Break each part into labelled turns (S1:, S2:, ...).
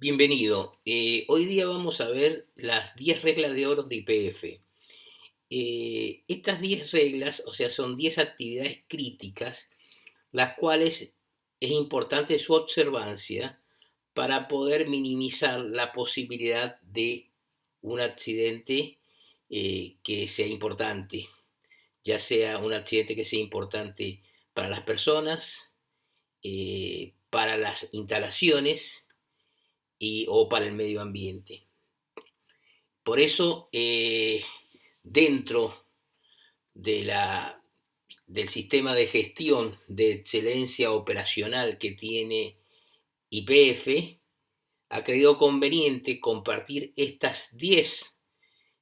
S1: Bienvenido. Hoy día vamos a ver las 10 reglas de oro de IPF. Estas 10 reglas, o sea, son 10 actividades críticas, las cuales es importante su observancia para poder minimizar la posibilidad de un accidente que sea importante, ya sea un accidente que sea importante para las personas, para las instalaciones o para el medio ambiente. Por eso, dentro de del sistema de gestión de excelencia operacional que tiene IPF, ha creído conveniente compartir estas 10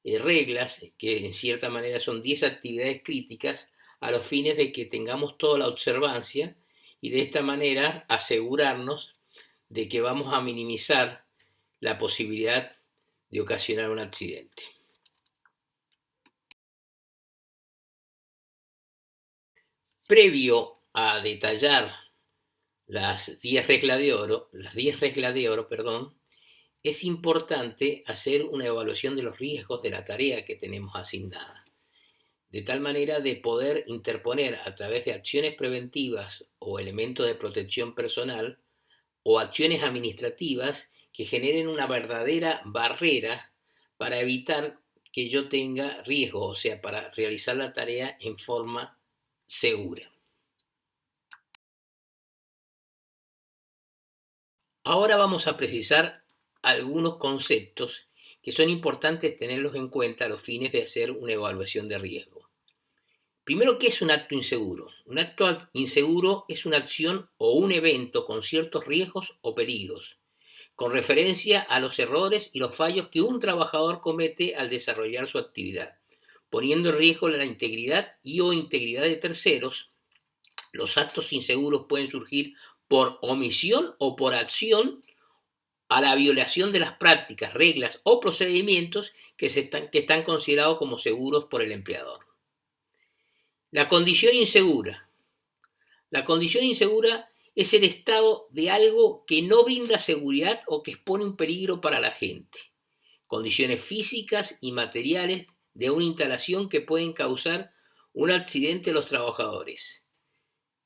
S1: reglas, que en cierta manera son 10 actividades críticas, a los fines de que tengamos toda la observancia y de esta manera asegurarnos de que vamos a minimizar la posibilidad de ocasionar un accidente. Previo a detallar las 10 reglas de oro, es importante hacer una evaluación de los riesgos de la tarea que tenemos asignada, de tal manera de poder interponer a través de acciones preventivas o elementos de protección personal o acciones administrativas que generen una verdadera barrera para evitar que yo tenga riesgo, o sea, para realizar la tarea en forma segura. Ahora vamos a precisar algunos conceptos que son importantes tenerlos en cuenta a los fines de hacer una evaluación de riesgo. Primero, ¿qué es un acto inseguro? Un acto inseguro es una acción o un evento con ciertos riesgos o peligros, con referencia a los errores y los fallos que un trabajador comete al desarrollar su actividad, poniendo en riesgo la integridad o integridad de terceros. Los actos inseguros pueden surgir por omisión o por acción a la violación de las prácticas, reglas o procedimientos que están considerados como seguros por el empleador. La condición insegura. La condición insegura es el estado de algo que no brinda seguridad o que expone un peligro para la gente. Condiciones físicas y materiales de una instalación que pueden causar un accidente a los trabajadores.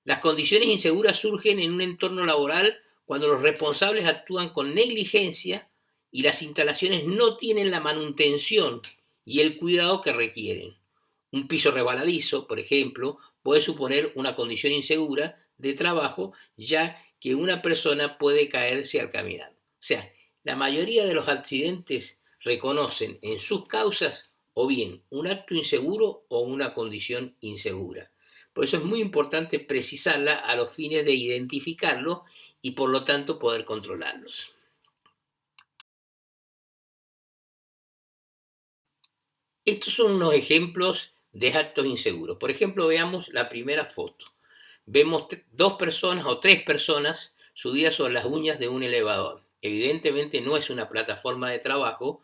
S1: Las condiciones inseguras surgen en un entorno laboral cuando los responsables actúan con negligencia y las instalaciones no tienen la manutención y el cuidado que requieren. Un piso resbaladizo, por ejemplo, puede suponer una condición insegura de trabajo, ya que una persona puede caerse al caminar. O sea, la mayoría de los accidentes reconocen en sus causas o bien un acto inseguro o una condición insegura. Por eso es muy importante precisarla a los fines de identificarlos y por lo tanto poder controlarlos. Estos son unos ejemplos de actos inseguros. Por ejemplo, veamos la primera foto. Vemos dos personas o tres personas subidas sobre las uñas de un elevador. Evidentemente no es una plataforma de trabajo,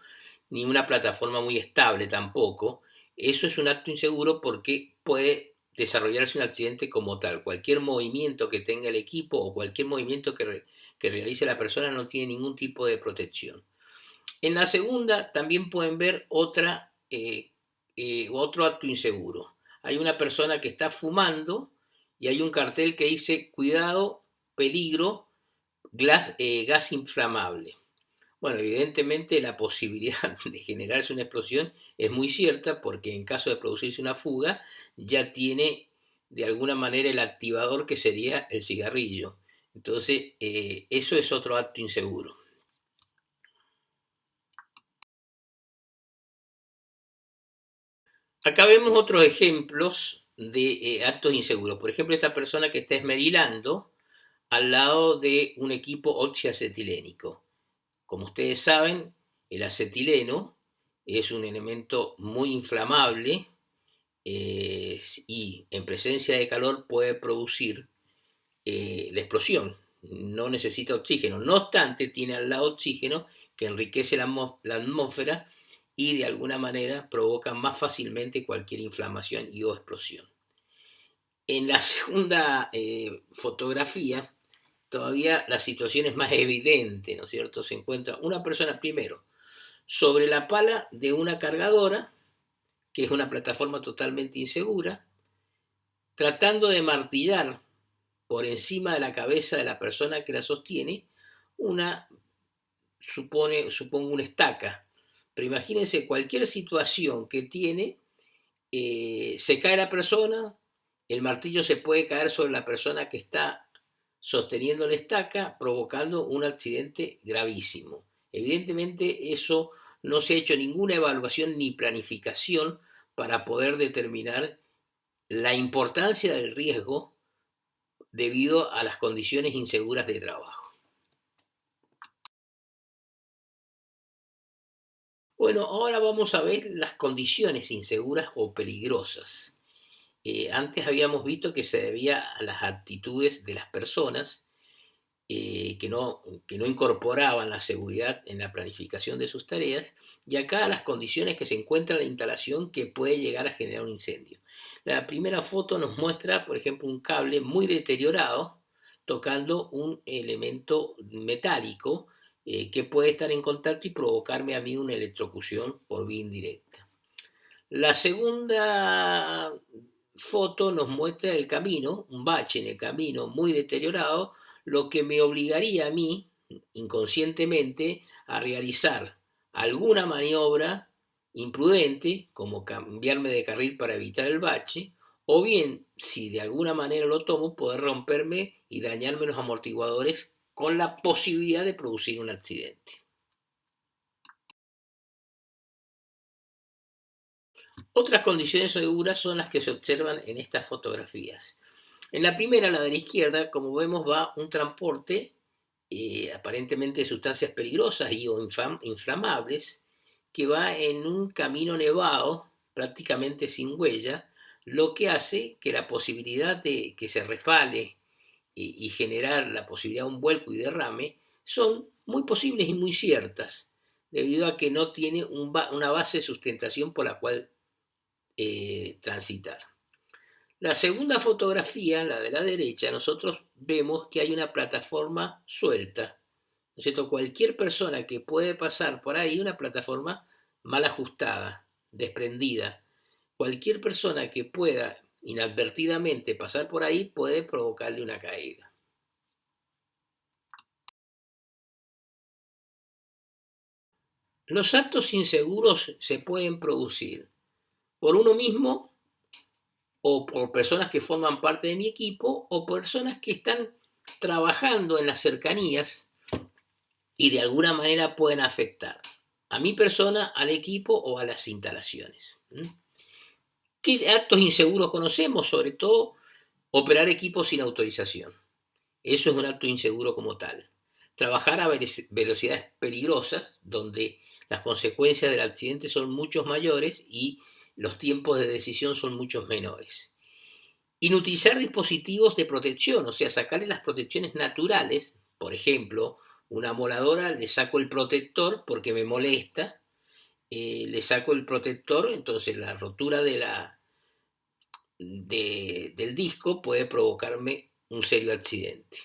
S1: ni una plataforma muy estable tampoco. Eso es un acto inseguro porque puede desarrollarse un accidente como tal. Cualquier movimiento que tenga el equipo o cualquier movimiento que realice la persona no tiene ningún tipo de protección. En la segunda también pueden ver otro acto inseguro. Hay una persona que está fumando y hay un cartel que dice cuidado, peligro, gas inflamable. Bueno, evidentemente la posibilidad de generarse una explosión es muy cierta porque en caso de producirse una fuga ya tiene de alguna manera el activador que sería el cigarrillo. Entonces, eso es otro acto inseguro. Acá vemos otros ejemplos de actos inseguros. Por ejemplo, esta persona que está esmerilando al lado de un equipo oxiacetilénico. Como ustedes saben, el acetileno es un elemento muy inflamable y en presencia de calor puede producir la explosión. No necesita oxígeno. No obstante, tiene al lado oxígeno que enriquece la atmósfera y de alguna manera provoca más fácilmente cualquier inflamación y o explosión. En la segunda fotografía todavía la situación es más evidente, ¿no es cierto? Se encuentra una persona primero sobre la pala de una cargadora, que es una plataforma totalmente insegura, tratando de martillar por encima de la cabeza de la persona que la sostiene una, supongo una estaca. Pero imagínense cualquier situación que tiene, se cae la persona, el martillo se puede caer sobre la persona que está sosteniendo la estaca, provocando un accidente gravísimo. Evidentemente eso no se ha hecho ninguna evaluación ni planificación para poder determinar la importancia del riesgo debido a las condiciones inseguras de trabajo. Bueno, ahora vamos a ver las condiciones inseguras o peligrosas. Antes habíamos visto que se debía a las actitudes de las personas que no incorporaban la seguridad en la planificación de sus tareas, y acá las condiciones que se encuentra en la instalación que puede llegar a generar un incendio. La primera foto nos muestra, por ejemplo, un cable muy deteriorado tocando un elemento metálico que puede estar en contacto y provocarme a mí una electrocución por vía indirecta. La segunda foto nos muestra el camino, un bache en el camino muy deteriorado, lo que me obligaría a mí, inconscientemente, a realizar alguna maniobra imprudente, como cambiarme de carril para evitar el bache, o bien, si de alguna manera lo tomo, poder romperme y dañarme los amortiguadores con la posibilidad de producir un accidente. Otras condiciones seguras son las que se observan en estas fotografías. En la primera, la de la izquierda, como vemos, va un transporte aparentemente de sustancias peligrosas y o inflamables que va en un camino nevado, prácticamente sin huella, lo que hace que la posibilidad de que se resbale y generar la posibilidad de un vuelco y derrame son muy posibles y muy ciertas, debido a que no tiene una base de sustentación por la cual transitar. La segunda fotografía, la de la derecha, nosotros vemos que hay una plataforma suelta, ¿no es cierto? Cualquier persona que puede pasar por ahí, una plataforma mal ajustada, desprendida, cualquier persona que pueda inadvertidamente pasar por ahí puede provocarle una caída. Los actos inseguros se pueden producir por uno mismo o por personas que forman parte de mi equipo o personas que están trabajando en las cercanías y de alguna manera pueden afectar a mi persona, al equipo o a las instalaciones. ¿Qué actos inseguros conocemos? Sobre todo, operar equipos sin autorización. Eso es un acto inseguro como tal. Trabajar a velocidades peligrosas, donde las consecuencias del accidente son mucho mayores y los tiempos de decisión son muchos menores. Inutilizar dispositivos de protección, o sea, sacarle las protecciones naturales, por ejemplo, una moladora, le saco el protector porque me molesta, le saco el protector, entonces la rotura del disco puede provocarme un serio accidente.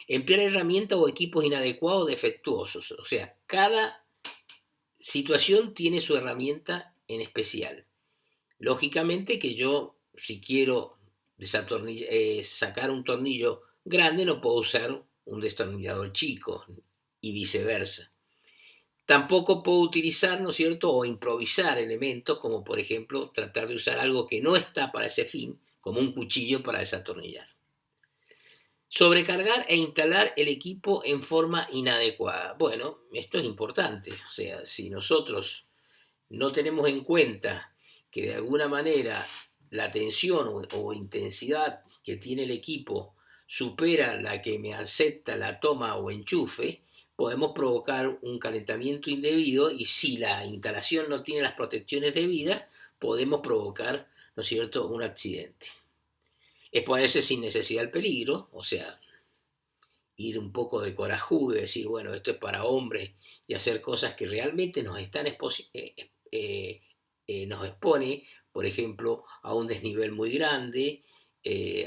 S1: Emplear herramientas o equipos inadecuados o defectuosos, o sea, cada situación tiene su herramienta en especial. Lógicamente que yo, si quiero sacar un tornillo grande, no puedo usar un destornillador chico y viceversa. Tampoco puedo utilizar, ¿no es cierto?, o improvisar elementos como, por ejemplo, tratar de usar algo que no está para ese fin, como un cuchillo para desatornillar. Sobrecargar e instalar el equipo en forma inadecuada. Bueno, esto es importante. O sea, si nosotros no tenemos en cuenta que de alguna manera la tensión o intensidad que tiene el equipo supera la que me acepta la toma o enchufe, podemos provocar un calentamiento indebido y si la instalación no tiene las protecciones debidas, podemos provocar, ¿no es cierto?, un accidente. Exponerse sin necesidad al peligro, o sea, ir un poco de corajudo y decir, bueno, esto es para hombres y hacer cosas que realmente nos expone, por ejemplo, a un desnivel muy grande,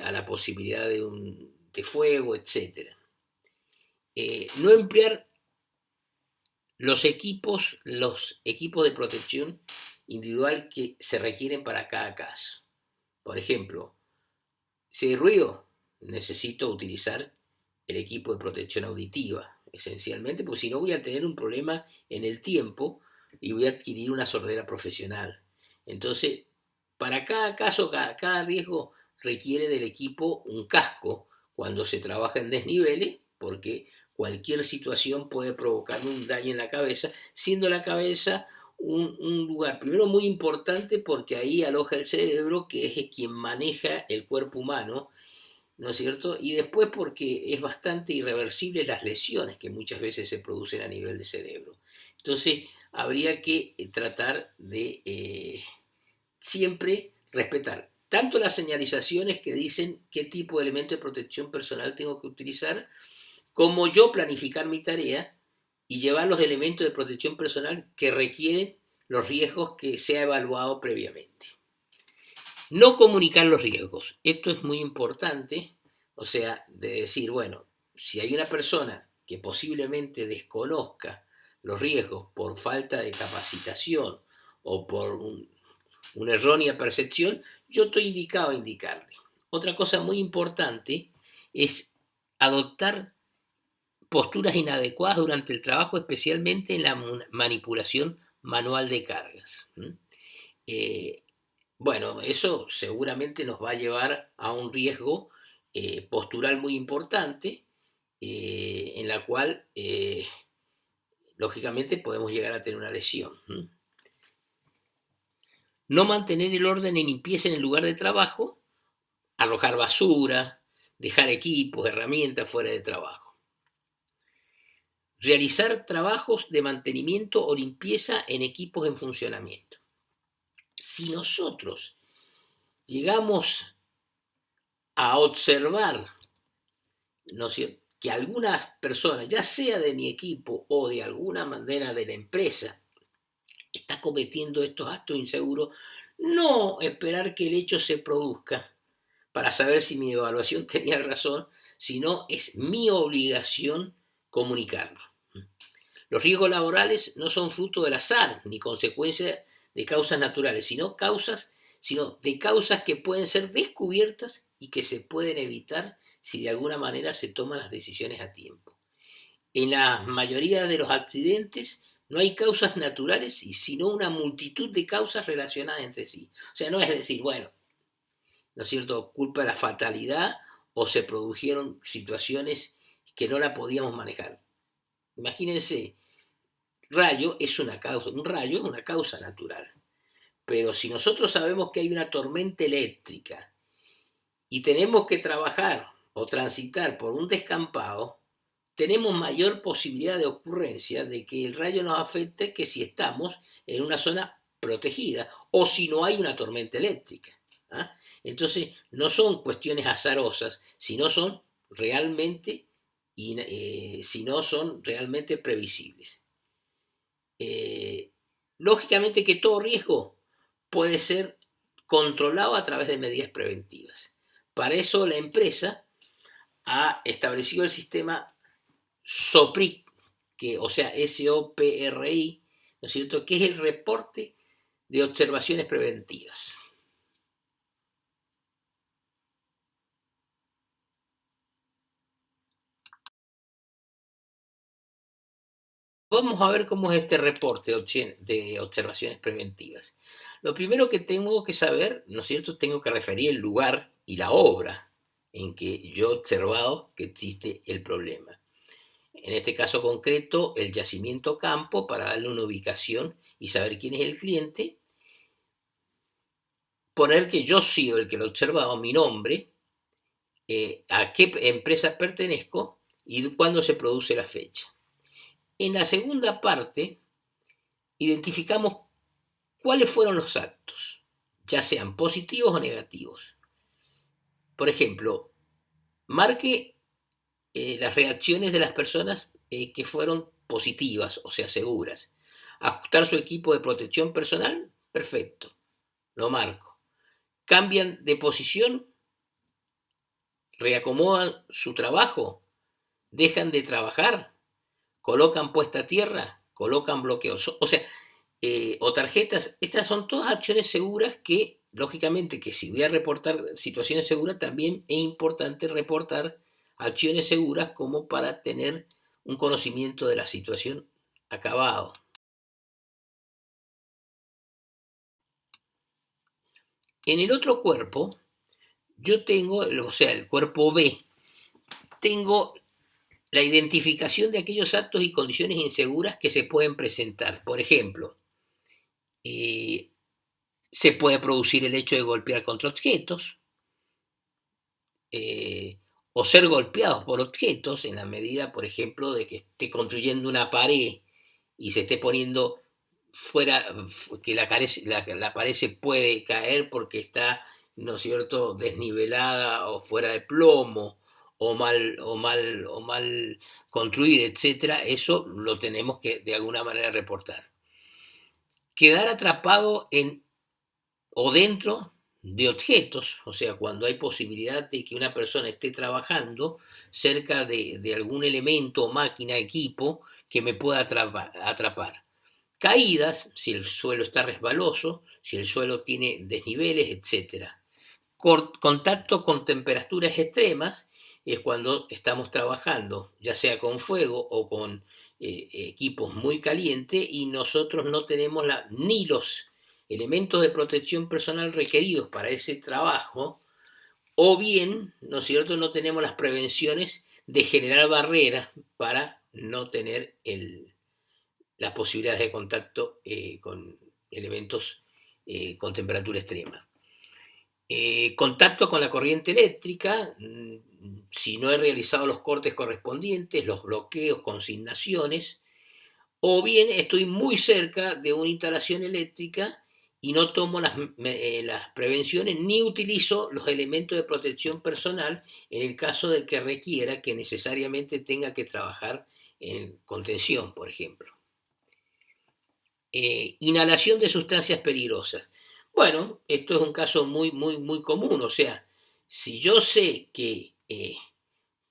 S1: a la posibilidad de fuego, etc. No emplear los equipos de protección individual que se requieren para cada caso. Por ejemplo, si hay ruido, necesito utilizar el equipo de protección auditiva, esencialmente, porque si no voy a tener un problema en el tiempo y voy a adquirir una sordera profesional. Entonces, para cada caso, cada riesgo requiere del equipo un casco cuando se trabaja en desniveles, porque cualquier situación puede provocar un daño en la cabeza, siendo la cabeza un lugar, primero muy importante porque ahí aloja el cerebro, que es quien maneja el cuerpo humano, ¿no es cierto? Y después porque es bastante irreversible las lesiones que muchas veces se producen a nivel de cerebro. Entonces, habría que tratar de siempre respetar tanto las señalizaciones que dicen qué tipo de elemento de protección personal tengo que utilizar, como yo planificar mi tarea y llevar los elementos de protección personal que requieren los riesgos que se ha evaluado previamente. No comunicar los riesgos. Esto es muy importante, o sea, de decir, bueno, si hay una persona que posiblemente desconozca los riesgos por falta de capacitación o por una errónea percepción, yo estoy indicado a indicarle. Otra cosa muy importante es adoptar posturas inadecuadas durante el trabajo, especialmente en la manipulación manual de cargas. Eh, bueno, eso seguramente nos va a llevar a un riesgo postural muy importante, en la cual, lógicamente, podemos llegar a tener una lesión. No mantener el orden y limpieza en el lugar de trabajo, arrojar basura, dejar equipos, herramientas fuera de trabajo. Realizar trabajos de mantenimiento o limpieza en equipos en funcionamiento. Si nosotros llegamos a observar, ¿no es cierto?, que algunas personas, ya sea de mi equipo o de alguna manera de la empresa, está cometiendo estos actos inseguros, no esperar que el hecho se produzca para saber si mi evaluación tenía razón, sino es mi obligación comunicarlo. Los riesgos laborales no son fruto del azar ni consecuencia de causas naturales, sino de causas que pueden ser descubiertas y que se pueden evitar si de alguna manera se toman las decisiones a tiempo. En la mayoría de los accidentes no hay causas naturales, sino una multitud de causas relacionadas entre sí. O sea, no es decir, bueno, ¿no es cierto?, culpa de la fatalidad o se produjeron situaciones que no la podíamos manejar. Imagínense, un rayo es una causa natural. Pero si nosotros sabemos que hay una tormenta eléctrica y tenemos que trabajar o transitar por un descampado, tenemos mayor posibilidad de ocurrencia de que el rayo nos afecte que si estamos en una zona protegida o si no hay una tormenta eléctrica. ¿Ah? Entonces, no son cuestiones azarosas, sino son realmente, previsibles. Lógicamente que todo riesgo puede ser controlado a través de medidas preventivas. Para eso la empresa ha establecido el sistema SOPRI, o sea, SOPRI, ¿no es cierto?, que es el reporte de observaciones preventivas. Vamos a ver cómo es este reporte de observaciones preventivas. Lo primero que tengo que saber, ¿no es cierto?, tengo que referir el lugar y la obra en que yo he observado que existe el problema. En este caso concreto, el yacimiento campo, para darle una ubicación y saber quién es el cliente. Poner que yo soy el que lo he observado, mi nombre, a qué empresa pertenezco y cuándo se produce la fecha. En la segunda parte, identificamos cuáles fueron los actos, ya sean positivos o negativos. Por ejemplo, marque las reacciones de las personas que fueron positivas, o sea, seguras. Ajustar su equipo de protección personal, perfecto, lo marco. Cambian de posición, reacomodan su trabajo, dejan de trabajar, colocan puesta a tierra, colocan bloqueos. O sea, o tarjetas, estas son todas acciones seguras que, lógicamente, que si voy a reportar situaciones seguras, también es importante reportar acciones seguras como para tener un conocimiento de la situación acabado. En el otro cuerpo, yo tengo, o sea, el cuerpo B, tengo la identificación de aquellos actos y condiciones inseguras que se pueden presentar. Por ejemplo, eh, se puede producir el hecho de golpear contra objetos, eh, o ser golpeados por objetos en la medida, por ejemplo, de que esté construyendo una pared y se esté poniendo fuera, que la pared se puede caer porque está, ¿no es cierto?, desnivelada o fuera de plomo o mal construida, etcétera. Eso lo tenemos que de alguna manera reportar. Quedar atrapado en o dentro de objetos, o sea, cuando hay posibilidad de que una persona esté trabajando cerca de algún elemento, máquina, equipo que me pueda atrapar. Caídas, si el suelo está resbaloso, si el suelo tiene desniveles, etc. Contacto con temperaturas extremas es cuando estamos trabajando, ya sea con fuego o con equipos muy calientes, y nosotros no tenemos ni los elementos de protección personal requeridos para ese trabajo, o bien, ¿no es cierto?, no tenemos las prevenciones de generar barreras para no tener las posibilidades de contacto con elementos con temperatura extrema. Contacto con la corriente eléctrica, si no he realizado los cortes correspondientes, los bloqueos, consignaciones, o bien estoy muy cerca de una instalación eléctrica y no tomo las prevenciones ni utilizo los elementos de protección personal en el caso de que requiera que necesariamente tenga que trabajar en contención, por ejemplo. Inhalación de sustancias peligrosas. Bueno, esto es un caso muy común. O sea, si yo sé que,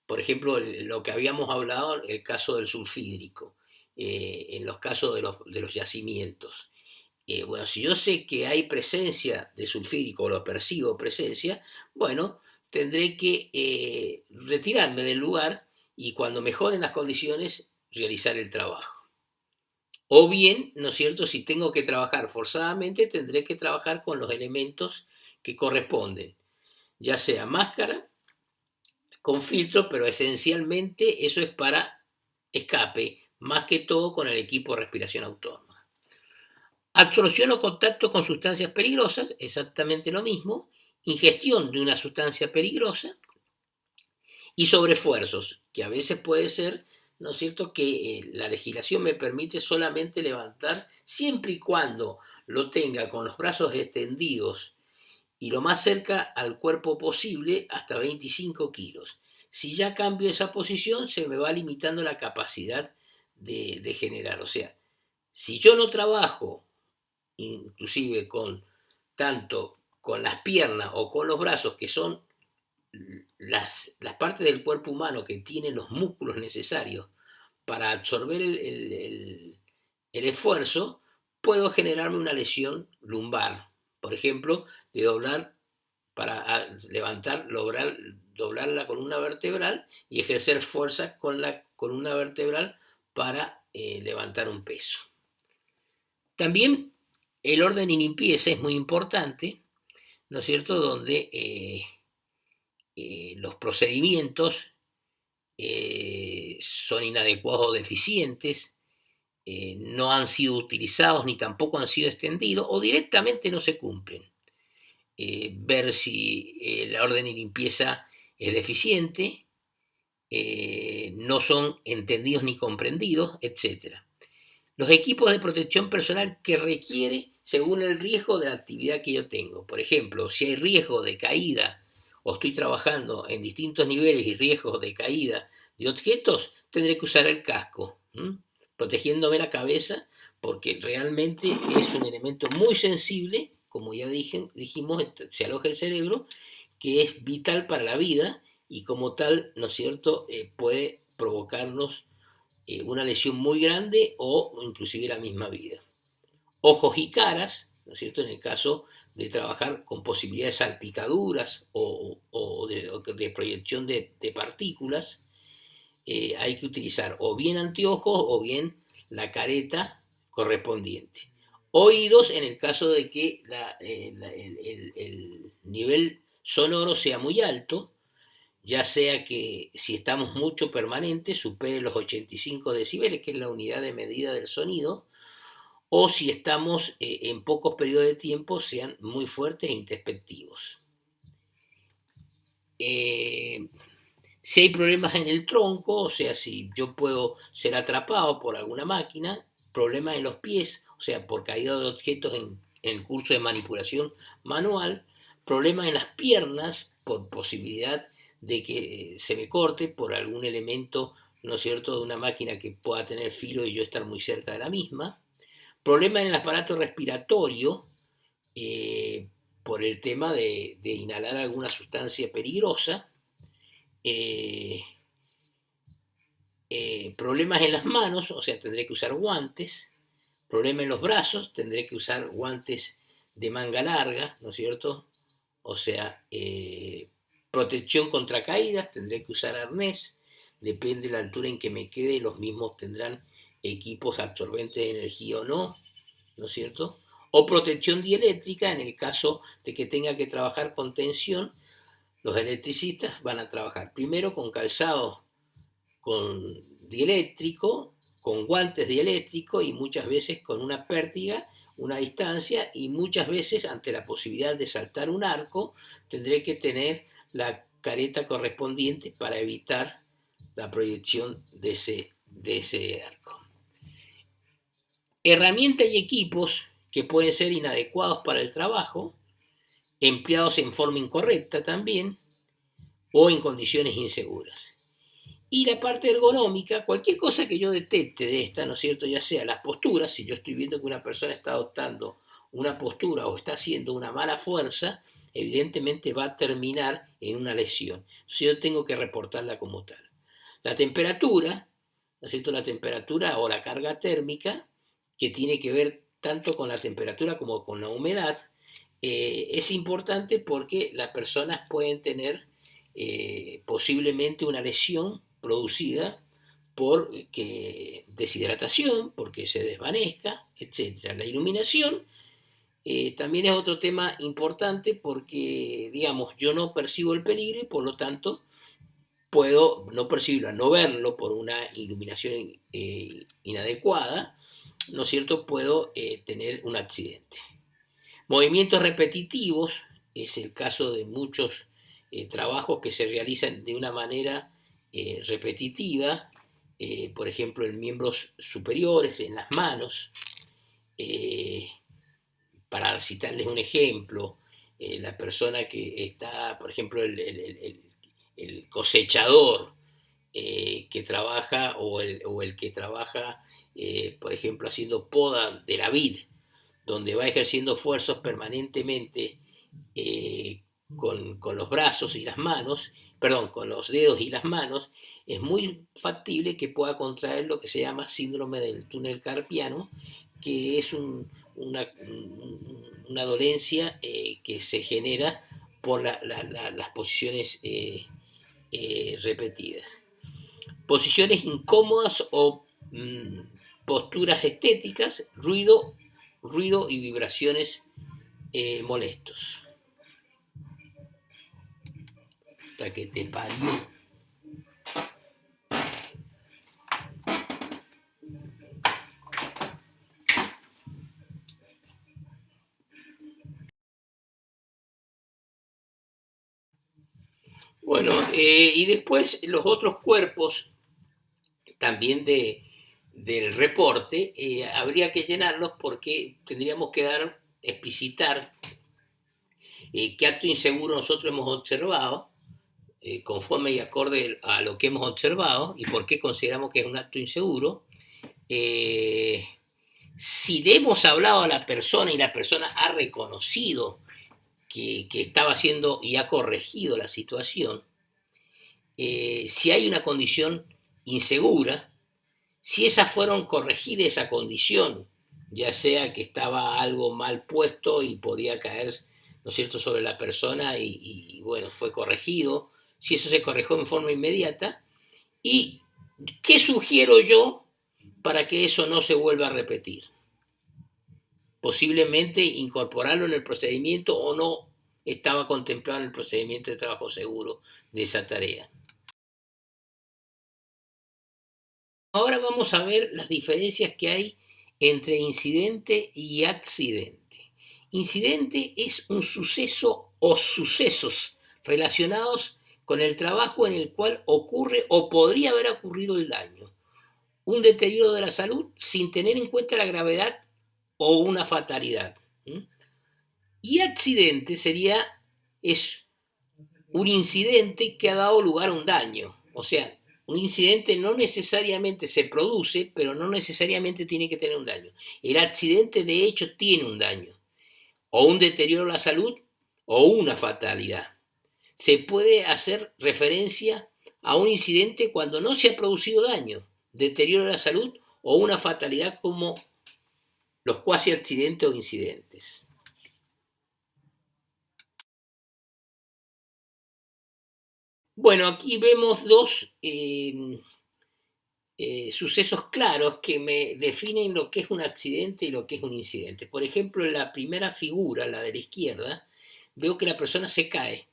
S1: por ejemplo, lo que habíamos hablado, el caso del sulfídrico, en los casos de los yacimientos. Bueno, si yo sé que hay presencia de sulfídrico o lo percibo presencia, bueno, tendré que retirarme del lugar y cuando mejoren las condiciones, realizar el trabajo. O bien, ¿no es cierto?, si tengo que trabajar forzadamente, tendré que trabajar con los elementos que corresponden, ya sea máscara, con filtro, pero esencialmente eso es para escape, más que todo con el equipo de respiración autónoma. Absorción o contacto con sustancias peligrosas, exactamente lo mismo. Ingestión de una sustancia peligrosa y sobreesfuerzos, que a veces puede ser, ¿no es cierto?, que la legislación me permite solamente levantar, siempre y cuando lo tenga con los brazos extendidos y lo más cerca al cuerpo posible, hasta 25 kilos. Si ya cambio esa posición, se me va limitando la capacidad de generar. O sea, si yo no trabajo, inclusive tanto con las piernas o con los brazos, que son las partes del cuerpo humano que tienen los músculos necesarios para absorber el esfuerzo, puedo generarme una lesión lumbar. Por ejemplo, de doblar para levantar, lograr doblar la columna vertebral y ejercer fuerza con la columna vertebral para levantar un peso. También el orden y limpieza es muy importante, ¿no es cierto?, donde los procedimientos son inadecuados o deficientes, no han sido utilizados ni tampoco han sido extendidos o directamente no se cumplen. Ver si la orden y limpieza es deficiente, no son entendidos ni comprendidos, etc. Los equipos de protección personal que requiere según el riesgo de la actividad que yo tengo. Por ejemplo, si hay riesgo de caída o estoy trabajando en distintos niveles y riesgos de caída de objetos, tendré que usar el casco, protegiéndome la cabeza, porque realmente es un elemento muy sensible, como ya dijimos, se aloja el cerebro, que es vital para la vida y como tal, ¿no es cierto?, puede provocarnos una lesión muy grande o inclusive la misma vida. Ojos y caras, ¿no es cierto? En el caso de trabajar con posibilidades de salpicaduras o de proyección de partículas, hay que utilizar o bien anteojos o bien la careta correspondiente. Oídos en el caso de que el nivel sonoro sea muy alto, ya sea que si estamos mucho permanente supere los 85 decibeles, que es la unidad de medida del sonido, o si estamos en pocos periodos de tiempo sean muy fuertes e introspectivos. Si hay problemas en el tronco, o sea, si yo puedo ser atrapado por alguna máquina, problemas en los pies, o sea, por caída de objetos en el curso de manipulación manual, problemas en las piernas por posibilidad de que se me corte por algún elemento, ¿no es cierto?, de una máquina que pueda tener filo y yo estar muy cerca de la misma, problemas en el aparato respiratorio, por el tema de inhalar alguna sustancia peligrosa, problemas en las manos, o sea, tendré que usar guantes, problemas en los brazos, tendré que usar guantes de manga larga, ¿no es cierto? O sea, protección contra caídas, tendré que usar arnés, depende de la altura en que me quede, los mismos tendrán equipos absorbentes de energía o no, ¿no es cierto? O protección dieléctrica en el caso de que tenga que trabajar con tensión. Los electricistas van a trabajar primero con calzado con dieléctrico, con guantes dieléctricos y muchas veces con una pértiga, una distancia, y muchas veces ante la posibilidad de saltar un arco tendré que tener la careta correspondiente para evitar la proyección de ese arco. Herramientas y equipos que pueden ser inadecuados para el trabajo, empleados en forma incorrecta también, o en condiciones inseguras. Y la parte ergonómica, cualquier cosa que yo detecte de esta, ¿no es cierto? Ya sea las posturas, si yo estoy viendo que una persona está adoptando una postura o está haciendo una mala fuerza, evidentemente va a terminar en una lesión. Entonces yo tengo que reportarla como tal. La temperatura, ¿no es cierto? La temperatura o la carga térmica, que tiene que ver tanto con la temperatura como con la humedad, es importante porque las personas pueden tener posiblemente una lesión producida por deshidratación, porque se desvanezca, etc. La iluminación también es otro tema importante porque, digamos, yo no percibo el peligro y por lo tanto puedo no percibirlo, no verlo por una iluminación inadecuada, ¿no es cierto? Puedo tener un accidente. Movimientos repetitivos es el caso de muchos trabajos que se realizan de una manera repetitiva, por ejemplo, en miembros superiores, en las manos. Para citarles un ejemplo, la persona que está, por ejemplo, el cosechador que trabaja o el que trabaja, por ejemplo, haciendo poda de la vid, donde va ejerciendo esfuerzos permanentemente con los brazos y las manos, perdón, con los dedos y las manos, es muy factible que pueda contraer lo que se llama síndrome del túnel carpiano, que es una dolencia que se genera por las posiciones repetidas. Posiciones incómodas o posturas estéticas, ruido y vibraciones molestos. Hasta que te parió. Bueno, y después los otros cuerpos también del reporte, habría que llenarlos porque tendríamos que explicitar qué acto inseguro nosotros hemos observado, conforme y acorde a lo que hemos observado y por qué consideramos que es un acto inseguro. Si le hemos hablado a la persona y la persona ha reconocido que estaba haciendo y ha corregido la situación, si hay una condición insegura, si esas fueron corregidas esa condición, ya sea que estaba algo mal puesto y podía caer, ¿no es cierto?, sobre la persona bueno, fue corregido, si eso se corrigió en forma inmediata, y qué sugiero yo para que eso no se vuelva a repetir. Posiblemente incorporarlo en el procedimiento o no estaba contemplado en el procedimiento de trabajo seguro de esa tarea. Ahora vamos a ver las diferencias que hay entre incidente y accidente. Incidente es un suceso o sucesos relacionados con el trabajo en el cual ocurre o podría haber ocurrido el daño. Un deterioro de la salud sin tener en cuenta la gravedad o una fatalidad. Y accidente es un incidente que ha dado lugar a un daño. O sea, un incidente no necesariamente se produce, pero no necesariamente tiene que tener un daño. El accidente de hecho tiene un daño, o un deterioro de la salud, o una fatalidad. Se puede hacer referencia a un incidente cuando no se ha producido daño, deterioro de la salud o una fatalidad como los cuasi accidentes o incidentes. Bueno, aquí vemos dos sucesos claros que me definen lo que es un accidente y lo que es un incidente. Por ejemplo, en la primera figura, la de la izquierda, veo que la persona se cae,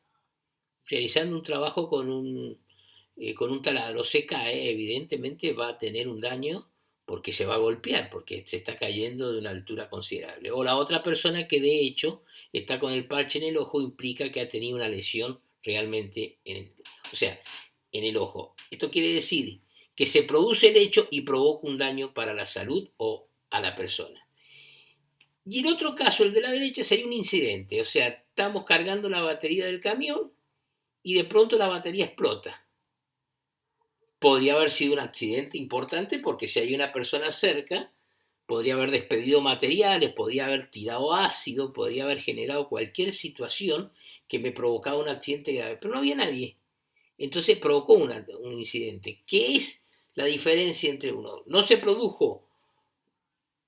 S1: realizando un trabajo con un taladro, se cae, evidentemente va a tener un daño porque se va a golpear, porque se está cayendo de una altura considerable. O la otra persona que de hecho está con el parche en el ojo implica que ha tenido una lesión realmente en el ojo. Esto quiere decir que se produce el hecho y provoca un daño para la salud o a la persona. Y el otro caso, el de la derecha, sería un incidente, o sea, estamos cargando la batería del camión y de pronto la batería explota. Podría haber sido un accidente importante porque si hay una persona cerca, podría haber despedido materiales, podría haber tirado ácido, podría haber generado cualquier situación que me provocaba un accidente grave, pero no había nadie. Entonces provocó un incidente. ¿Qué es la diferencia entre uno? No se produjo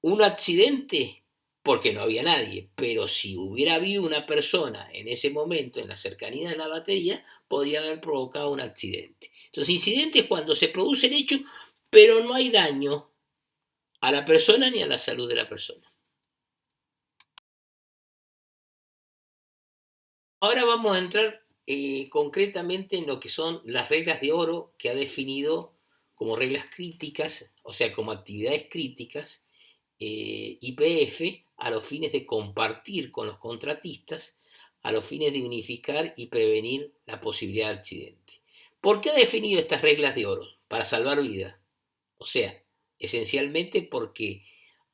S1: un accidente porque no había nadie, pero si hubiera habido una persona en ese momento en la cercanía de la batería, podría haber provocado un accidente. Entonces, incidente es cuando se produce el hecho, pero no hay daño a la persona ni a la salud de la persona. Ahora vamos a entrar concretamente en lo que son las reglas de oro que ha definido como reglas críticas, o sea, como actividades críticas, YPF a los fines de compartir con los contratistas, a los fines de unificar y prevenir la posibilidad de accidente. ¿Por qué ha definido estas reglas de oro? Para salvar vidas. O sea, esencialmente porque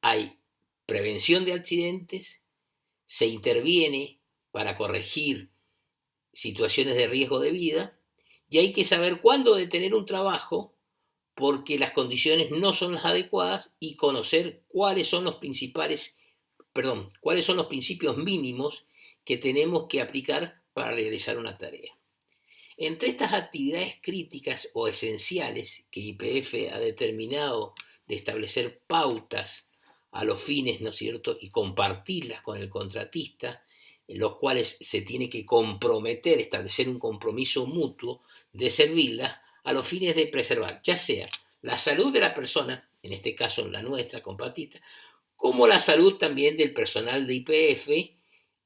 S1: hay prevención de accidentes, se interviene para corregir situaciones de riesgo de vida y hay que saber cuándo detener un trabajo porque las condiciones no son las adecuadas y conocer cuáles son los cuáles son los principios mínimos que tenemos que aplicar para realizar una tarea. Entre estas actividades críticas o esenciales que YPF ha determinado de establecer pautas a los fines, ¿no es cierto?, y compartirlas con el contratista, en los cuales se tiene que comprometer, establecer un compromiso mutuo de servirlas a los fines de preservar, ya sea la salud de la persona, en este caso la nuestra, contratista, como la salud también del personal de YPF,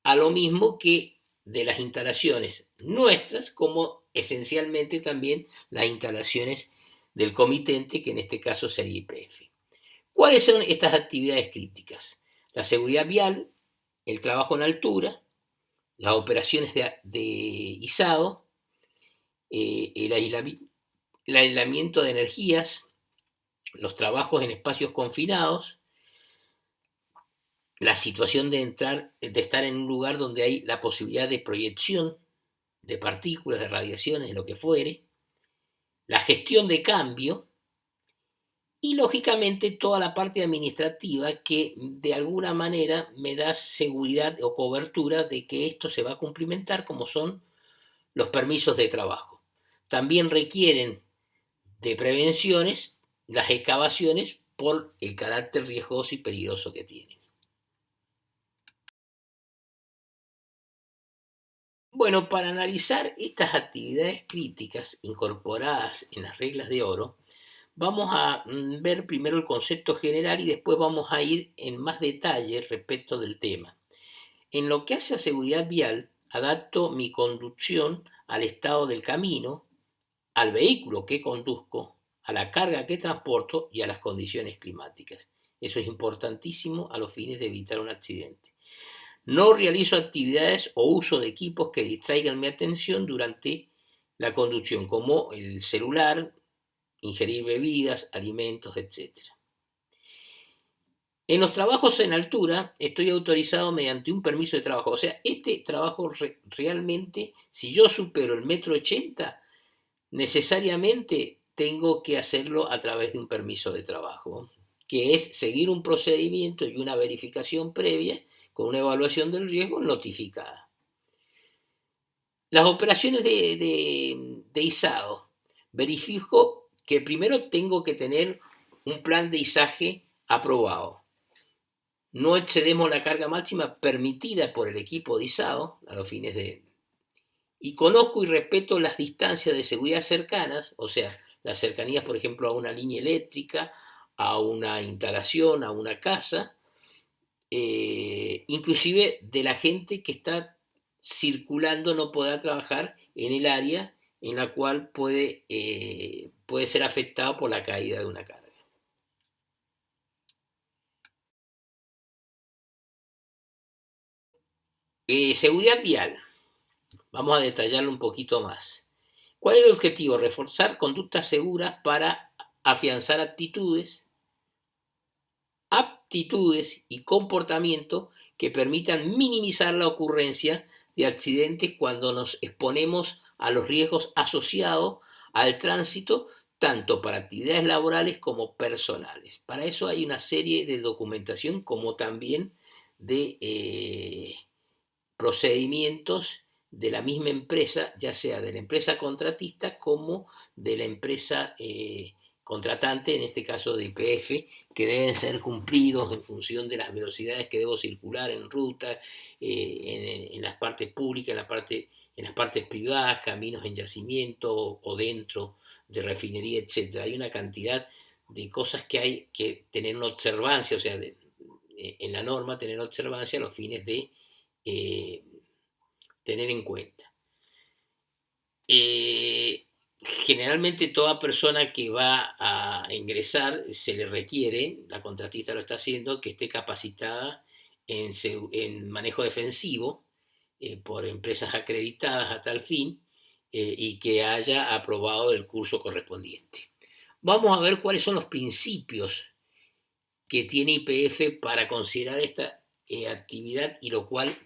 S1: a lo mismo que de las instalaciones nuestras, como esencialmente también las instalaciones del comitente, que en este caso sería YPF. ¿Cuáles son estas actividades críticas? La seguridad vial, el trabajo en altura, las operaciones de izado, el aislamiento de energías, los trabajos en espacios confinados, la situación de estar en un lugar donde hay la posibilidad de proyección de partículas, de radiaciones, de lo que fuere, la gestión de cambio y lógicamente toda la parte administrativa que de alguna manera me da seguridad o cobertura de que esto se va a cumplimentar, como son los permisos de trabajo. También requieren de prevenciones, las excavaciones, por el carácter riesgoso y peligroso que tienen. Bueno, para analizar estas actividades críticas incorporadas en las reglas de oro, vamos a ver primero el concepto general y después vamos a ir en más detalle respecto del tema. En lo que hace a seguridad vial, adapto mi conducción al estado del camino, al vehículo que conduzco, a la carga que transporto y a las condiciones climáticas. Eso es importantísimo a los fines de evitar un accidente. No realizo actividades o uso de equipos que distraigan mi atención durante la conducción, como el celular, ingerir bebidas, alimentos, etc. En los trabajos en altura estoy autorizado mediante un permiso de trabajo. O sea, este trabajo realmente, si yo supero el 1,80 m, necesariamente tengo que hacerlo a través de un permiso de trabajo, que es seguir un procedimiento y una verificación previa con una evaluación del riesgo notificada. Las operaciones de izado. Verifico que primero tengo que tener un plan de izaje aprobado. No excedemos la carga máxima permitida por el equipo de izado a los fines de... Y conozco y respeto las distancias de seguridad cercanas, o sea, las cercanías, por ejemplo, a una línea eléctrica, a una instalación, a una casa, inclusive de la gente que está circulando no podrá trabajar en el área en la cual puede ser afectado por la caída de una carga. Seguridad vial. Vamos a detallarlo un poquito más. ¿Cuál es el objetivo? Reforzar conductas seguras para afianzar aptitudes y comportamiento que permitan minimizar la ocurrencia de accidentes cuando nos exponemos a los riesgos asociados al tránsito, tanto para actividades laborales como personales. Para eso hay una serie de documentación como también de procedimientos de la misma empresa, ya sea de la empresa contratista como de la empresa contratante, en este caso de YPF, que deben ser cumplidos en función de las velocidades que debo circular en ruta, en las partes públicas, en las partes privadas, caminos en yacimiento o dentro de refinería, etc. Hay una cantidad de cosas que hay que tener una observancia, o sea, en la norma tener observancia a los fines de tener en cuenta. Generalmente toda persona que va a ingresar se le requiere, la contratista lo está haciendo, que esté capacitada en manejo defensivo por empresas acreditadas a tal fin y que haya aprobado el curso correspondiente. Vamos a ver cuáles son los principios que tiene YPF para considerar esta actividad y lo cual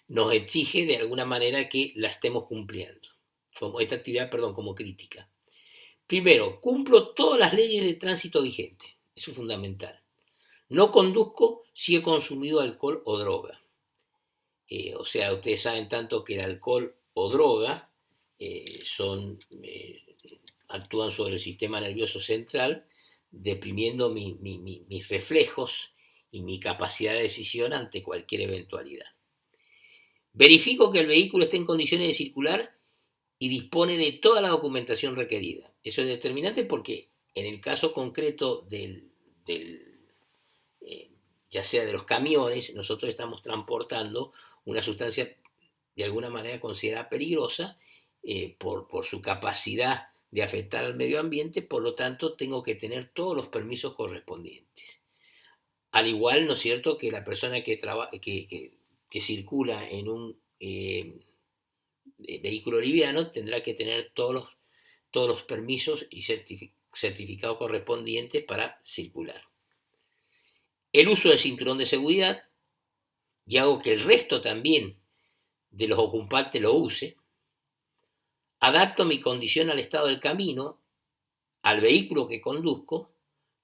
S1: nos exige de alguna manera que la estemos cumpliendo, como esta actividad, perdón, como crítica. Primero, cumplo todas las leyes de tránsito vigentes, eso es fundamental. No conduzco si he consumido alcohol o droga. O sea, ustedes saben tanto que el alcohol o droga actúan sobre el sistema nervioso central, deprimiendo mis reflejos y mi capacidad de decisión ante cualquier eventualidad. Verifico que el vehículo esté en condiciones de circular y dispone de toda la documentación requerida. Eso es determinante porque en el caso concreto ya sea de los camiones, nosotros estamos transportando una sustancia de alguna manera considerada peligrosa por su capacidad de afectar al medio ambiente, por lo tanto tengo que tener todos los permisos correspondientes. Al igual, ¿no es cierto?, que la persona que circula en un vehículo liviano tendrá que tener todos los permisos y certificados correspondientes para circular. El uso del cinturón de seguridad, y hago que el resto también de los ocupantes lo use. Adapto mi condición al estado del camino, al vehículo que conduzco,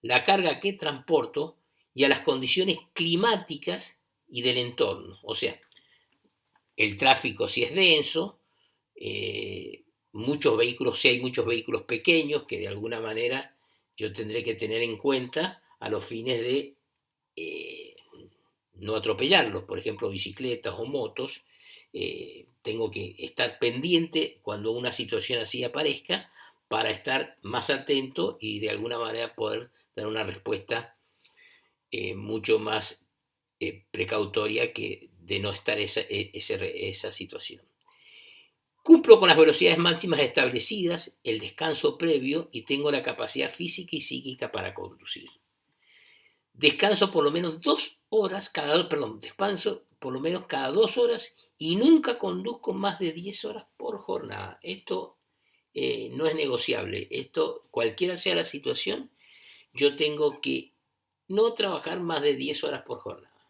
S1: la carga que transporto y a las condiciones climáticas y del entorno. O sea, el tráfico si es denso, muchos vehículos, si hay muchos vehículos pequeños que de alguna manera yo tendré que tener en cuenta a los fines de no atropellarlos, por ejemplo, bicicletas o motos. Tengo que estar pendiente cuando una situación así aparezca para estar más atento y de alguna manera poder dar una respuesta mucho más precautoria que de no estar esa situación. Cumplo con las velocidades máximas establecidas, el descanso previo y tengo la capacidad física y psíquica para conducir. Descanso por lo menos 2 horas descanso por lo menos cada 2 horas y nunca conduzco más de 10 horas por jornada. Esto no es negociable. Esto, cualquiera sea la situación, yo tengo que no trabajar más de 10 horas por jornada.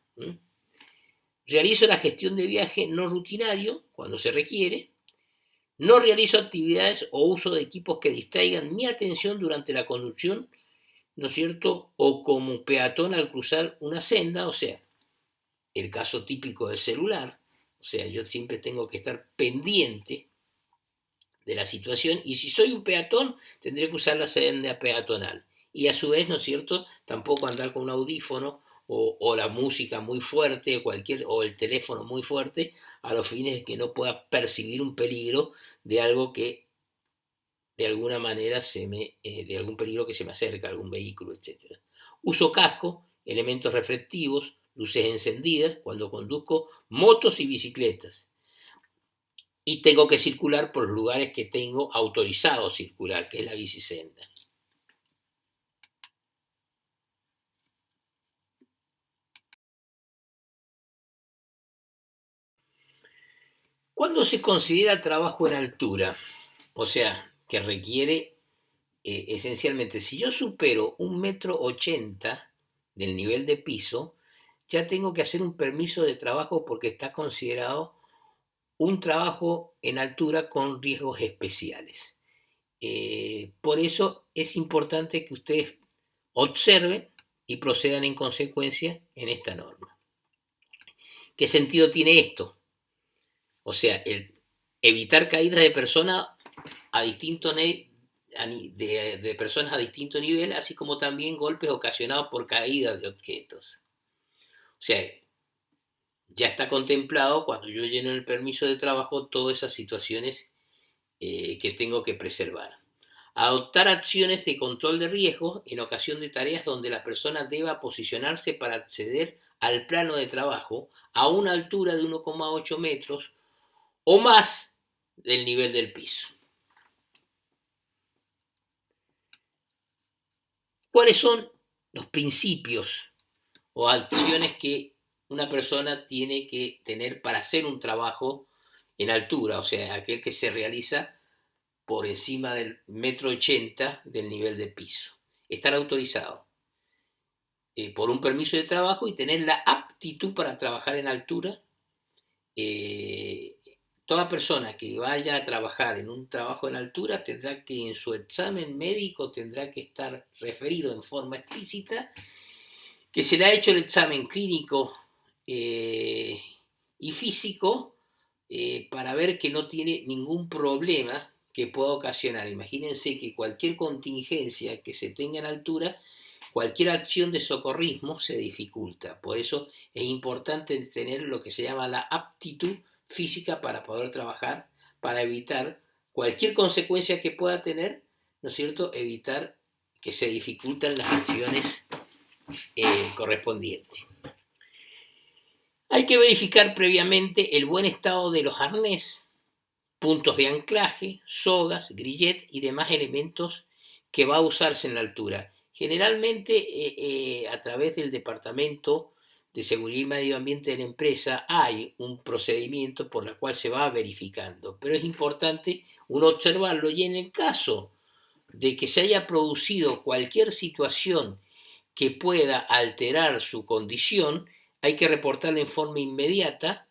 S1: Realizo la gestión de viaje no rutinario cuando se requiere. No realizo actividades o uso de equipos que distraigan mi atención durante la conducción, ¿no es cierto? O como peatón al cruzar una senda, o sea, el caso típico del celular, o sea, yo siempre tengo que estar pendiente de la situación y si soy un peatón tendré que usar la senda peatonal y a su vez, ¿no es cierto?, tampoco andar con un audífono o la música muy fuerte o el teléfono muy fuerte a los fines de que no pueda percibir un peligro de algo que de alguna manera de algún peligro que se me acerca, algún vehículo, etc. Uso casco, elementos reflectivos, luces encendidas cuando conduzco motos y bicicletas. Y tengo que circular por los lugares que tengo autorizado circular, que es la bicisenda. ¿Cuándo se considera trabajo en altura? O sea, que requiere esencialmente, si yo supero 1,80 m del nivel de piso, ya tengo que hacer un permiso de trabajo porque está considerado un trabajo en altura con riesgos especiales. Por eso es importante que ustedes observen y procedan en consecuencia en esta norma. ¿Qué sentido tiene esto? O sea, evitar caídas de personas a de personas a distinto nivel, así como también golpes ocasionados por caídas de objetos. O sea, ya está contemplado cuando yo lleno el permiso de trabajo todas esas situaciones que tengo que preservar. Adoptar acciones de control de riesgo en ocasión de tareas donde la persona deba posicionarse para acceder al plano de trabajo a una altura de 1,8 metros o más del nivel del piso. ¿Cuáles son los principios o acciones que una persona tiene que tener para hacer un trabajo en altura? O sea, aquel que se realiza por encima del 1,80 m del nivel de piso. Estar autorizado por un permiso de trabajo y tener la aptitud para trabajar en altura. Toda persona que vaya a trabajar en un trabajo en altura tendrá que en su examen médico tendrá que estar referido en forma explícita que se le ha hecho el examen clínico y físico para ver que no tiene ningún problema que pueda ocasionar. Imagínense que cualquier contingencia que se tenga en altura, cualquier acción de socorrismo se dificulta. Por eso es importante tener lo que se llama la aptitud física para poder trabajar, para evitar cualquier consecuencia que pueda tener, ¿no es cierto?, evitar que se dificulten las acciones correspondientes. Hay que verificar previamente el buen estado de los arnés, puntos de anclaje, sogas, grillet y demás elementos que va a usarse en la altura. Generalmente a través del Departamento de Seguridad y Medio Ambiente de la empresa hay un procedimiento por el cual se va verificando, pero es importante uno observarlo y en el caso de que se haya producido cualquier situación que pueda alterar su condición, hay que reportarla en forma inmediata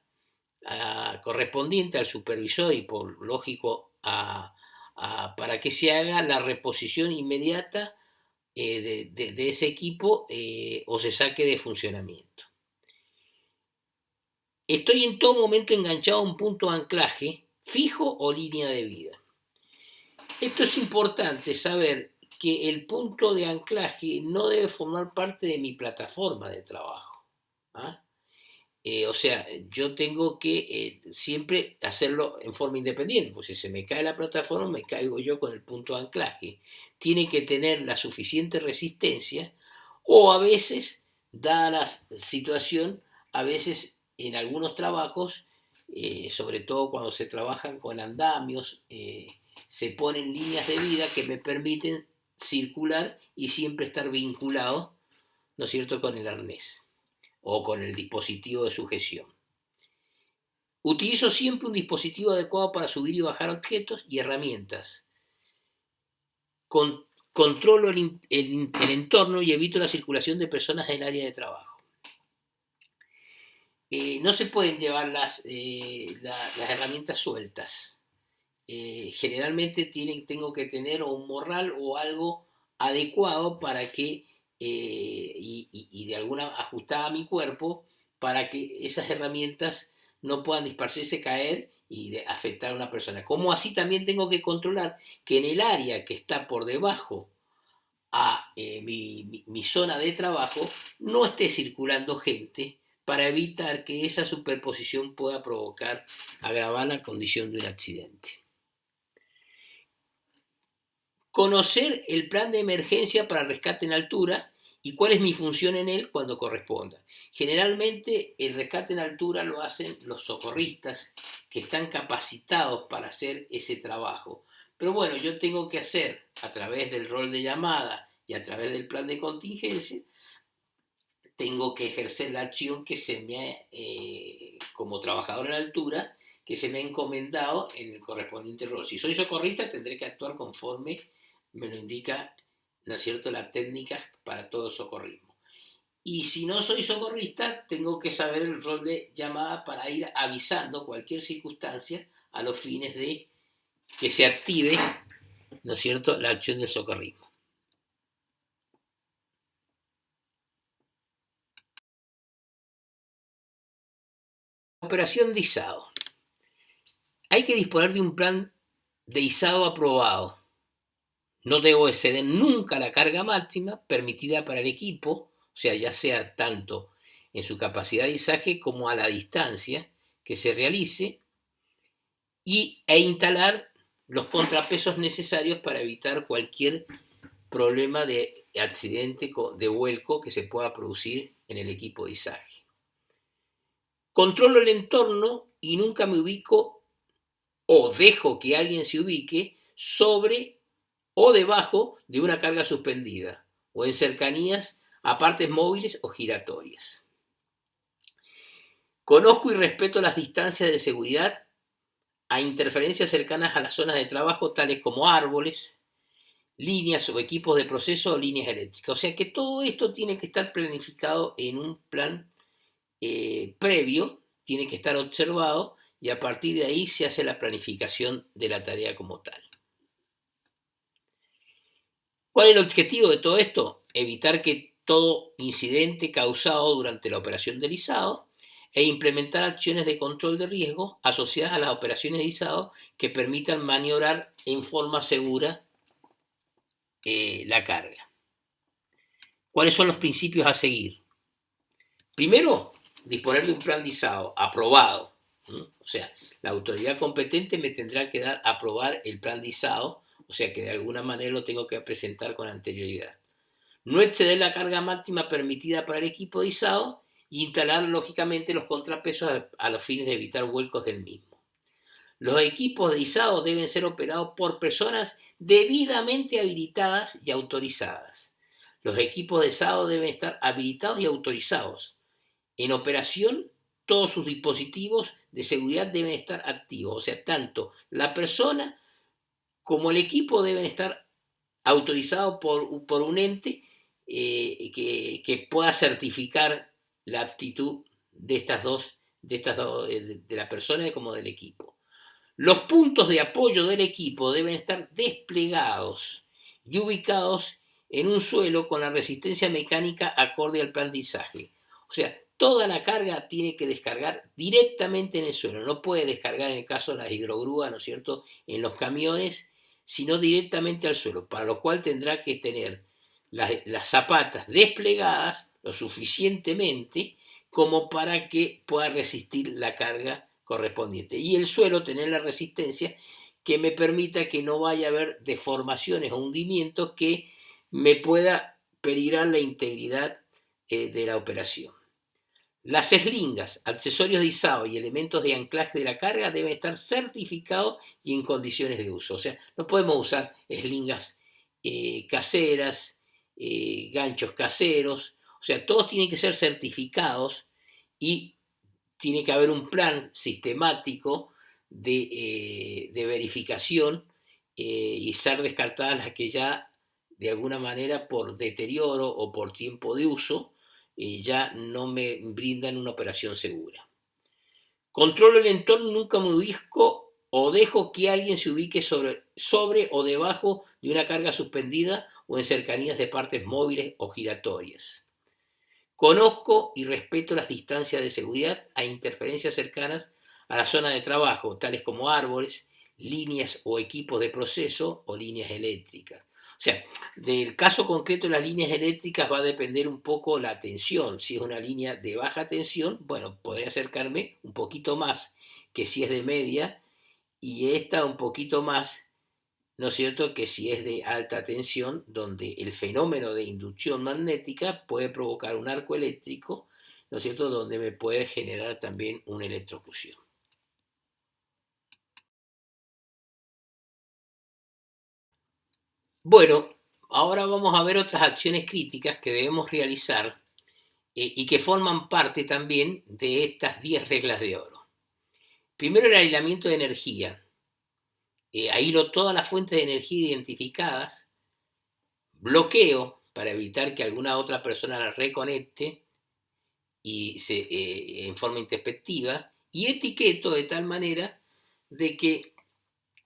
S1: correspondiente al supervisor y por lógico para que se haga la reposición inmediata de ese equipo o se saque de funcionamiento. Estoy en todo momento enganchado a un punto de anclaje fijo o línea de vida. Esto es importante saber que el punto de anclaje no debe formar parte de mi plataforma de trabajo. ¿Ah? O sea, yo tengo que siempre hacerlo en forma independiente, pues si se me cae la plataforma, me caigo yo con el punto de anclaje. Tiene que tener la suficiente resistencia o a veces, dada la situación, a veces en algunos trabajos, sobre todo cuando se trabajan con andamios, se ponen líneas de vida que me permiten circular y siempre estar vinculado, ¿no es cierto?, con el arnés o con el dispositivo de sujeción. Utilizo siempre un dispositivo adecuado para subir y bajar objetos y herramientas. Controlo el entorno y evito la circulación de personas en el área de trabajo. No se pueden llevar las herramientas sueltas. Generalmente tengo que tener un morral o algo adecuado para que, y de alguna ajustada a mi cuerpo, para que esas herramientas no puedan dispersarse, caer y afectar a una persona. Como así también tengo que controlar que en el área que está por debajo a mi zona de trabajo no esté circulando gente para evitar que esa superposición pueda provocar, agravar la condición de un accidente. Conocer el plan de emergencia para rescate en altura y cuál es mi función en él cuando corresponda. Generalmente el rescate en altura lo hacen los socorristas que están capacitados para hacer ese trabajo. Pero bueno, yo tengo que hacer a través del rol de llamada y a través del plan de contingencia, tengo que ejercer la acción que se me como trabajador en altura, que se me ha encomendado en el correspondiente rol. Si soy socorrista, tendré que actuar conforme me lo indica, ¿no es cierto?, la técnica para todo socorrismo. Y si no soy socorrista, tengo que saber el rol de llamada para ir avisando cualquier circunstancia a los fines de que se active, ¿no es cierto?, la acción del socorrismo. Operación de izado. Hay que disponer de un plan de izado aprobado. No debo exceder nunca la carga máxima permitida para el equipo, o sea, ya sea tanto en su capacidad de izaje como a la distancia que se realice, e instalar los contrapesos necesarios para evitar cualquier problema de accidente de vuelco que se pueda producir en el equipo de izaje. Controlo el entorno y nunca me ubico o dejo que alguien se ubique sobre o debajo de una carga suspendida o en cercanías a partes móviles o giratorias. Conozco y respeto las distancias de seguridad a interferencias cercanas a las zonas de trabajo, tales como árboles, líneas o equipos de proceso o líneas eléctricas. O sea que todo esto tiene que estar planificado en un plan previo, tiene que estar observado y a partir de ahí se hace la planificación de la tarea como tal. ¿Cuál es el objetivo de todo esto? Evitar que todo incidente causado durante la operación de izado e implementar acciones de control de riesgo asociadas a las operaciones de izado que permitan maniobrar en forma segura la carga. ¿Cuáles son los principios a seguir? Primero, disponer de un plan de izado aprobado. O sea, la autoridad competente me tendrá que dar aprobar el plan de izado, o sea que de alguna manera lo tengo que presentar con anterioridad. No exceder la carga máxima permitida para el equipo de izado y instalar lógicamente los contrapesos a los fines de evitar vuelcos del mismo. Los equipos de izado deben ser operados por personas debidamente habilitadas y autorizadas. Los equipos de izado deben estar habilitados y autorizados. En operación, todos sus dispositivos de seguridad deben estar activos. O sea, tanto la persona como el equipo deben estar autorizados por un ente que pueda certificar la aptitud de la persona como del equipo. Los puntos de apoyo del equipo deben estar desplegados y ubicados en un suelo con la resistencia mecánica acorde al plan de izaje. O sea, toda la carga tiene que descargar directamente en el suelo. No puede descargar en el caso de las hidrogrúas, ¿no es cierto?, en los camiones, sino directamente al suelo, para lo cual tendrá que tener las zapatas desplegadas lo suficientemente como para que pueda resistir la carga correspondiente. Y el suelo tener la resistencia que me permita que no vaya a haber deformaciones o hundimientos que me pueda peligrar la integridad de la operación. Las eslingas, accesorios de izado y elementos de anclaje de la carga deben estar certificados y en condiciones de uso. O sea, no podemos usar eslingas caseras, ganchos caseros. O sea, todos tienen que ser certificados y tiene que haber un plan sistemático de verificación y ser descartadas las que ya de alguna manera por deterioro o por tiempo de uso ya no me brindan una operación segura. Controlo el entorno, nunca me ubico o dejo que alguien se ubique sobre o debajo de una carga suspendida o en cercanías de partes móviles o giratorias. Conozco y respeto las distancias de seguridad a interferencias cercanas a la zona de trabajo, tales como árboles, líneas o equipos de proceso o líneas eléctricas. O sea, del caso concreto de las líneas eléctricas va a depender un poco la tensión. Si es una línea de baja tensión, bueno, podré acercarme un poquito más que si es de media y esta un poquito más, ¿no es cierto?, que si es de alta tensión, donde el fenómeno de inducción magnética puede provocar un arco eléctrico, ¿no es cierto?, donde me puede generar también una electrocución. Bueno, ahora vamos a ver otras acciones críticas que debemos realizar y que forman parte también de estas 10 reglas de oro. Primero, el aislamiento de energía. Aíslo todas las fuentes de energía identificadas, bloqueo para evitar que alguna otra persona la reconecte en forma introspectiva, y etiqueto de tal manera de que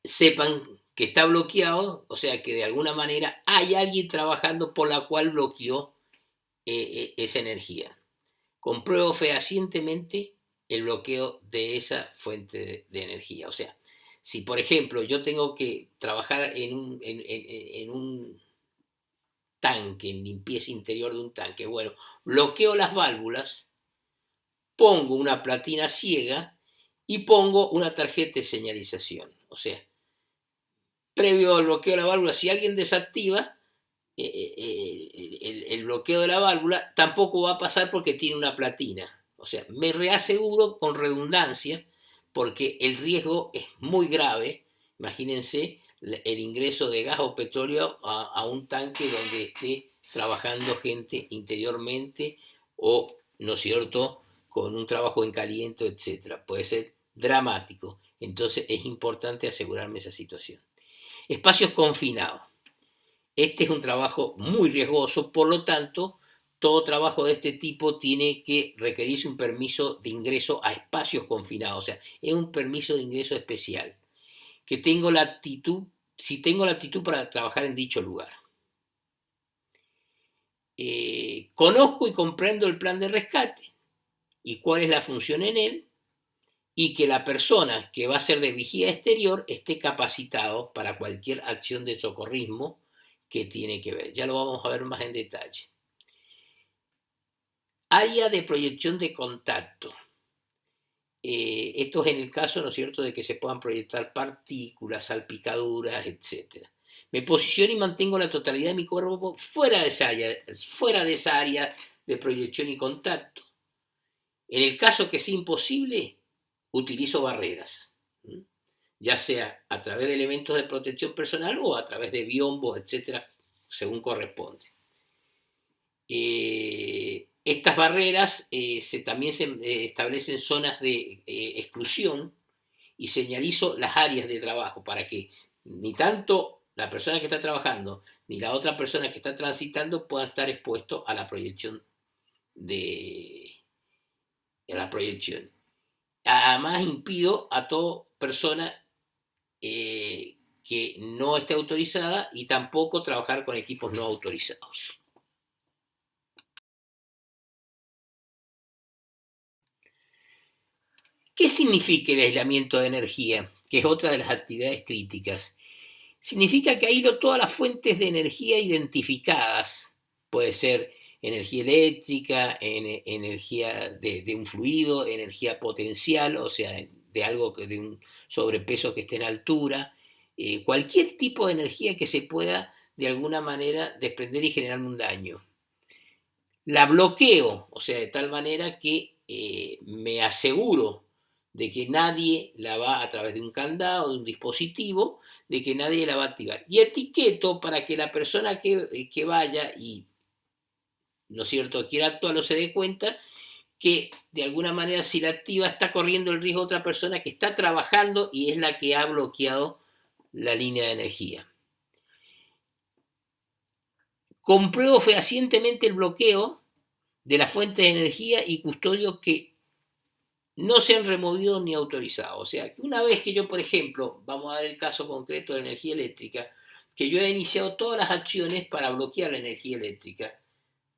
S1: sepan que está bloqueado, o sea que de alguna manera hay alguien trabajando por la cual bloqueó esa energía. Compruebo fehacientemente el bloqueo de esa fuente de energía. O sea, si por ejemplo yo tengo que trabajar en un tanque, en limpieza interior de un tanque, bueno, bloqueo las válvulas, pongo una platina ciega y pongo una tarjeta de señalización. O sea, previo al bloqueo de la válvula, si alguien desactiva el bloqueo de la válvula, tampoco va a pasar porque tiene una platina. O sea, me reaseguro con redundancia porque el riesgo es muy grave. Imagínense el ingreso de gas o petróleo a un tanque donde esté trabajando gente interiormente o, ¿no es cierto?, con un trabajo en caliente, etcétera. Puede ser dramático. Entonces es importante asegurarme esa situación. Espacios confinados. Este es un trabajo muy riesgoso, por lo tanto, todo trabajo de este tipo tiene que requerirse un permiso de ingreso a espacios confinados, o sea, es un permiso de ingreso especial, que tengo la actitud, si tengo la actitud para trabajar en dicho lugar. Conozco y comprendo el plan de rescate y cuál es la función en él, y que la persona que va a ser de vigía exterior esté capacitado para cualquier acción de socorrismo que tiene que ver. Ya lo vamos a ver más en detalle. Área de proyección de contacto. Esto es en el caso, ¿no es cierto?, de que se puedan proyectar partículas, salpicaduras, etc. Me posiciono y mantengo la totalidad de mi cuerpo fuera de esa área de proyección y contacto. En el caso que sea imposible, utilizo barreras, ya sea a través de elementos de protección personal o a través de biombos, etcétera, según corresponde. Estas barreras también se establecen zonas de exclusión y señalizo las áreas de trabajo para que ni tanto la persona que está trabajando ni la otra persona que está transitando puedan estar expuestos a la proyección Además, impido a toda persona que no esté autorizada y tampoco trabajar con equipos no autorizados. ¿Qué significa el aislamiento de energía? Que es otra de las actividades críticas. significa que aíslo todas las fuentes de energía identificadas. Puede ser energía eléctrica, energía de un fluido, energía potencial, o sea, de algo de un sobrepeso que esté en altura, cualquier tipo de energía que se pueda de alguna manera desprender y generar un daño. La bloqueo, o sea, de tal manera que me aseguro de que nadie la va a través de un candado, de un dispositivo, de que nadie la va a activar. Y etiqueto para que la persona que vaya y, ¿no es cierto?, quiera actuar o se dé cuenta que de alguna manera si la activa está corriendo el riesgo de otra persona que está trabajando y es la que ha bloqueado la línea de energía. Compruebo fehacientemente el bloqueo de las fuentes de energía y custodio que no se han removido ni autorizado. O sea, que una vez que yo, por ejemplo, vamos a dar el caso concreto de energía eléctrica, que yo he iniciado todas las acciones para bloquear la energía eléctrica,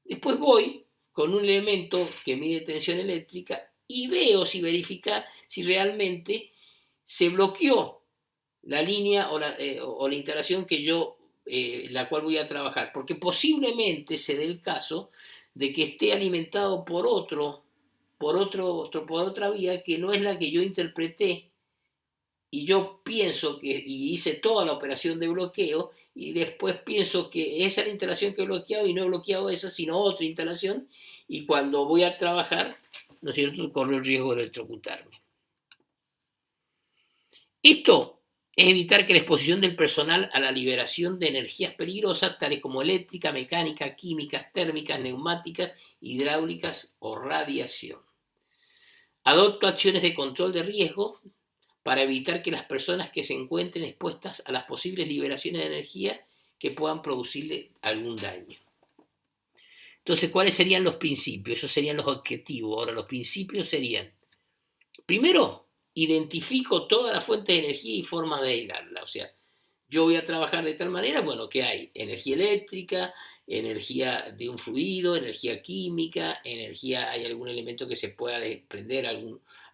S1: después voy con un elemento que mide tensión eléctrica y veo si verificar si realmente se bloqueó la línea o la instalación que yo, la cual voy a trabajar, porque posiblemente se dé el caso de que esté alimentado por otra vía que no es la que yo interpreté y yo pienso que y hice toda la operación de bloqueo y después pienso que esa es la instalación que he bloqueado y no he bloqueado esa sino otra instalación y cuando voy a trabajar, ¿no es cierto?, corro el riesgo de electrocutarme. Esto es evitar que la exposición del personal a la liberación de energías peligrosas, tales como eléctrica, mecánica, químicas, térmicas, neumáticas, hidráulicas o radiación. Adopto acciones de control de riesgo para evitar que las personas que se encuentren expuestas a las posibles liberaciones de energía que puedan producirle algún daño. Entonces, ¿cuáles serían los principios? Esos serían los objetivos. Ahora, los principios serían, primero, identifico todas las fuentes de energía y formas de aislarla. O sea, yo voy a trabajar de tal manera, bueno, que hay energía eléctrica, energía de un fluido, energía química, energía, hay algún elemento que se pueda desprender,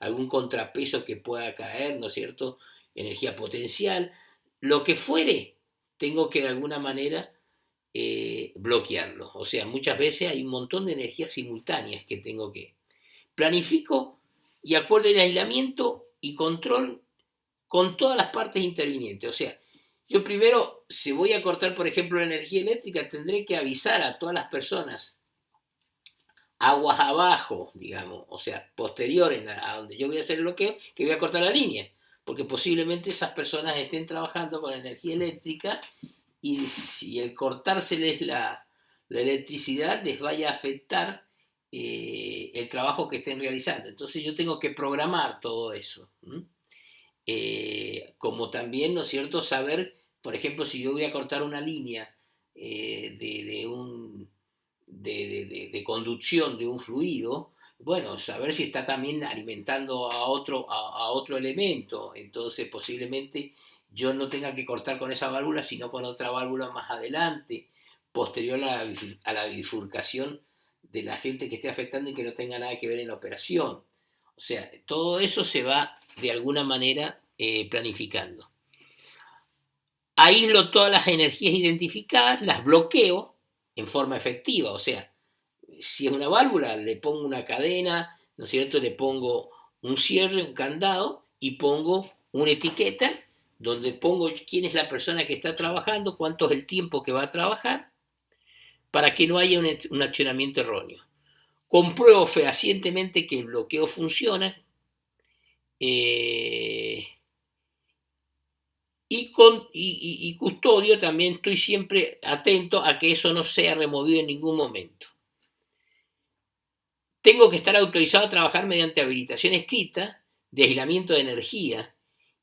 S1: algún contrapeso que pueda caer, ¿no es cierto? Energía potencial, lo que fuere, tengo que de alguna manera bloquearlo. O sea, muchas veces hay un montón de energías simultáneas que tengo que planifico y acuerdo el aislamiento y control con todas las partes intervinientes. O sea, yo primero, si voy a cortar, por ejemplo, la energía eléctrica, tendré que avisar a todas las personas aguas abajo, digamos, o sea, posteriores a donde yo voy a hacer el bloqueo, que voy a cortar la línea, porque posiblemente esas personas estén trabajando con energía eléctrica y si el cortárseles la electricidad les vaya a afectar el trabajo que estén realizando. Entonces yo tengo que programar todo eso. Como también, ¿no es cierto?, saber, por ejemplo, si yo voy a cortar una línea de conducción de un fluido, bueno, saber si está también alimentando a otro elemento. Entonces, posiblemente yo no tenga que cortar con esa válvula, sino con otra válvula más adelante, posterior a la bifurcación de la gente que esté afectando y que no tenga nada que ver en la operación. O sea, todo eso se va de alguna manera planificando. Aíslo todas las energías identificadas, las bloqueo en forma efectiva. O sea, si es una válvula, le pongo una cadena, ¿no es cierto? Le pongo un cierre, un candado y pongo una etiqueta donde pongo quién es la persona que está trabajando, cuánto es el tiempo que va a trabajar, para que no haya un accionamiento erróneo. Compruebo fehacientemente que el bloqueo funciona y custodio también, estoy siempre atento a que eso no sea removido en ningún momento. Tengo que estar autorizado a trabajar mediante habilitación escrita de aislamiento de energía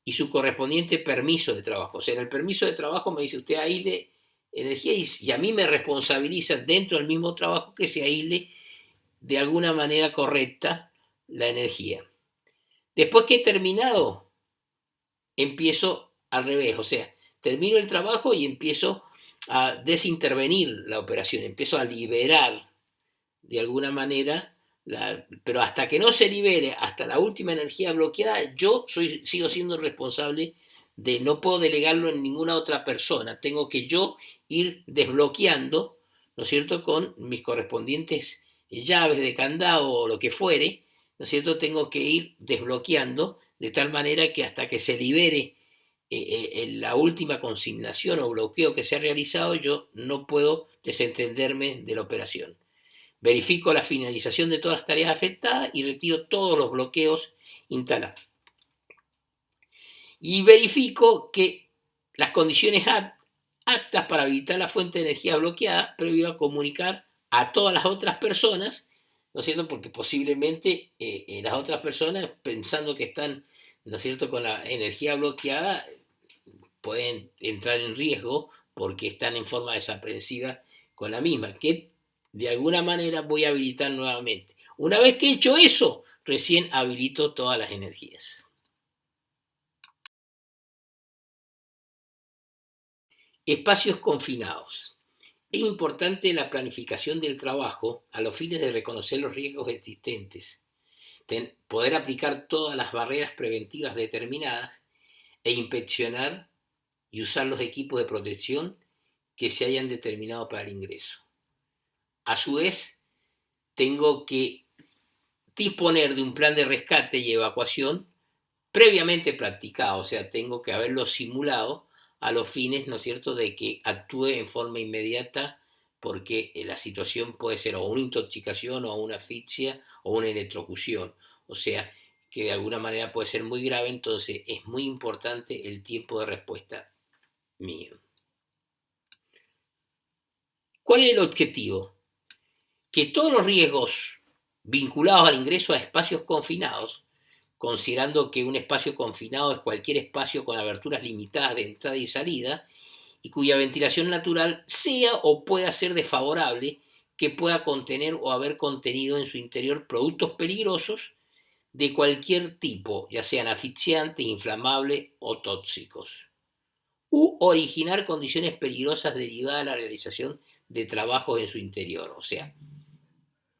S1: y su correspondiente permiso de trabajo. O sea, en el permiso de trabajo me dice usted aísle energía y a mí me responsabiliza dentro del mismo trabajo que se aísle de alguna manera correcta la energía. Después que he terminado, empiezo al revés, o sea, termino el trabajo y empiezo a desintervenir la operación, empiezo a liberar de alguna manera, pero hasta que no se libere, hasta la última energía bloqueada, yo sigo siendo responsable de no puedo delegarlo en ninguna otra persona, tengo que yo ir desbloqueando, ¿no es cierto?, con mis correspondientes llaves de candado o lo que fuere, ¿no es cierto?, tengo que ir desbloqueando de tal manera que hasta que se libere la última consignación o bloqueo que se ha realizado, yo no puedo desentenderme de la operación. Verifico la finalización de todas las tareas afectadas y retiro todos los bloqueos instalados. Y verifico que las condiciones aptas para habilitar la fuente de energía bloqueada previo a comunicar a todas las otras personas, ¿no es cierto? Porque posiblemente las otras personas, pensando que están, ¿no es cierto?, con la energía bloqueada, pueden entrar en riesgo porque están en forma desaprensiva con la misma, que de alguna manera voy a habilitar nuevamente. Una vez que he hecho eso, recién habilito todas las energías. Espacios confinados. Es importante la planificación del trabajo a los fines de reconocer los riesgos existentes, poder aplicar todas las barreras preventivas determinadas e inspeccionar y usar los equipos de protección que se hayan determinado para el ingreso. A su vez, tengo que disponer de un plan de rescate y evacuación previamente practicado, o sea, tengo que haberlo simulado a los fines, ¿no es cierto?, de que actúe en forma inmediata porque la situación puede ser o una intoxicación o una asfixia o una electrocución, o sea, que de alguna manera puede ser muy grave, entonces es muy importante el tiempo de respuesta mío. ¿Cuál es el objetivo? Que todos los riesgos vinculados al ingreso a espacios confinados, considerando que un espacio confinado es cualquier espacio con aberturas limitadas de entrada y salida, y cuya ventilación natural sea o pueda ser desfavorable, que pueda contener o haber contenido en su interior productos peligrosos de cualquier tipo, ya sean asfixiantes, inflamables o tóxicos, u originar condiciones peligrosas derivadas de la realización de trabajos en su interior. O sea,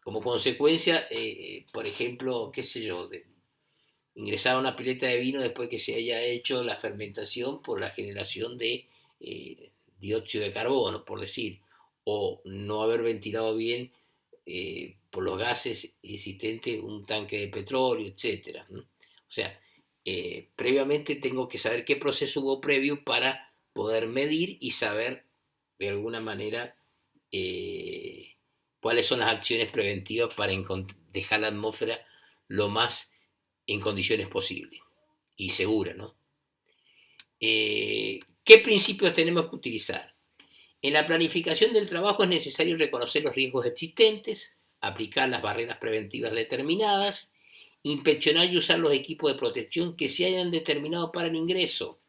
S1: como consecuencia, por ejemplo, qué sé yo, ingresar a una pileta de vino después que se haya hecho la fermentación por la generación de dióxido de carbono, por decir, o no haber ventilado bien por los gases existentes un tanque de petróleo, etc. O sea, previamente tengo que saber qué proceso hubo previo para poder medir y saber de alguna manera cuáles son las acciones preventivas para dejar la atmósfera lo más en condiciones posibles y seguras, ¿no? ¿Qué principios tenemos que utilizar? En la planificación del trabajo es necesario reconocer los riesgos existentes, aplicar las barreras preventivas determinadas, inspeccionar y usar los equipos de protección que se hayan determinado para el ingreso.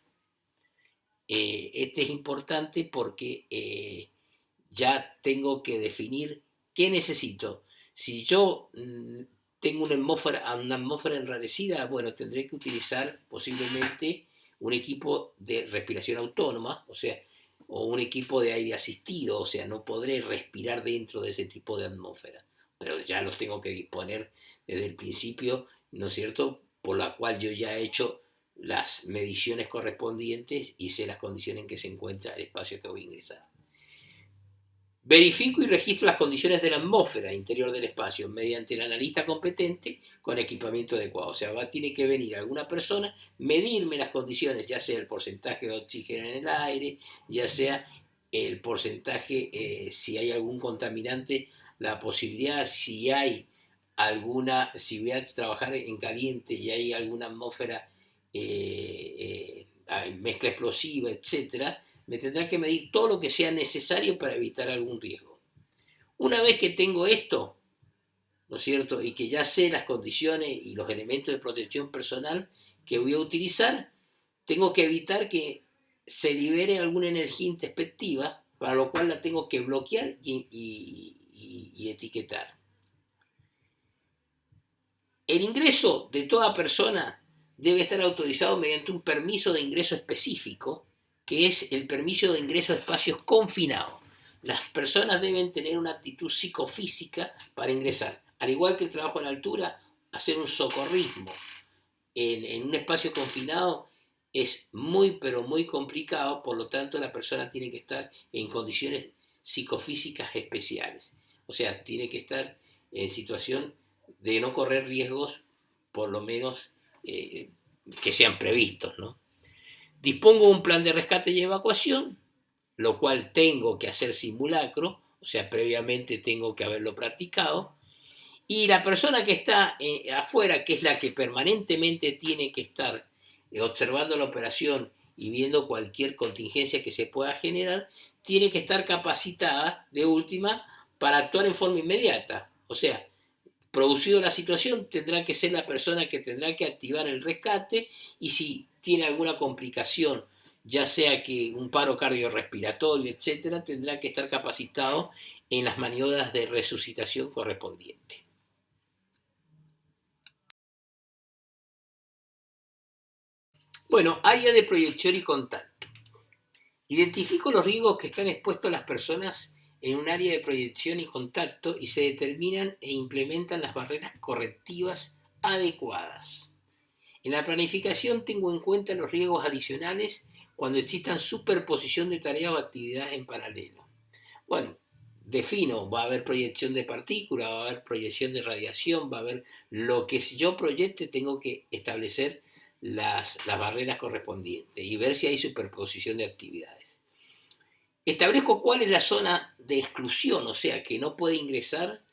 S1: Este es importante porque ya tengo que definir qué necesito. Si yo tengo una atmósfera enrarecida, bueno, tendré que utilizar posiblemente un equipo de respiración autónoma, o sea, o un equipo de aire asistido, o sea, no podré respirar dentro de ese tipo de atmósfera, pero ya los tengo que disponer desde el principio, ¿no es cierto?, por la cual yo ya he hecho las mediciones correspondientes y sé las condiciones en que se encuentra el espacio que voy a ingresar. Verifico y registro las condiciones de la atmósfera interior del espacio mediante el analista competente con equipamiento adecuado. O sea, tiene que venir alguna persona, medirme las condiciones, ya sea el porcentaje de oxígeno en el aire, ya sea el porcentaje, si hay algún contaminante, la posibilidad, si voy a trabajar en caliente y hay alguna atmósfera, mezcla explosiva, etcétera, me tendrá que medir todo lo que sea necesario para evitar algún riesgo. Una vez que tengo esto, ¿no es cierto?, y que ya sé las condiciones y los elementos de protección personal que voy a utilizar, tengo que evitar que se libere alguna energía introspectiva, para lo cual la tengo que bloquear y etiquetar. El ingreso de toda persona debe estar autorizado mediante un permiso de ingreso específico, que es el permiso de ingreso a espacios confinados. Las personas deben tener una actitud psicofísica para ingresar. Al igual que el trabajo en altura, hacer un socorrismo en un espacio confinado es muy, pero muy complicado, por lo tanto la persona tiene que estar en condiciones psicofísicas especiales. O sea, tiene que estar en situación de no correr riesgos, por lo menos que sean previstos, ¿no? Dispongo un plan de rescate y evacuación, lo cual tengo que hacer simulacro, o sea, previamente tengo que haberlo practicado, y la persona que está afuera, que es la que permanentemente tiene que estar observando la operación y viendo cualquier contingencia que se pueda generar, tiene que estar capacitada de última para actuar en forma inmediata. O sea, producido la situación, tendrá que ser la persona que tendrá que activar el rescate, y si tiene alguna complicación, ya sea que un paro cardiorrespiratorio, etcétera, tendrá que estar capacitado en las maniobras de resucitación correspondientes. Bueno, área de proyección y contacto. Identifico los riesgos que están expuestos las personas en un área de proyección y contacto y se determinan e implementan las barreras correctivas adecuadas. En la planificación tengo en cuenta los riesgos adicionales cuando existan superposición de tareas o actividades en paralelo. Bueno, defino, va a haber proyección de partículas, va a haber proyección de radiación, va a haber lo que yo proyecte, tengo que establecer las barreras correspondientes y ver si hay superposición de actividades. Establezco cuál es la zona de exclusión, o sea, que no puede ingresar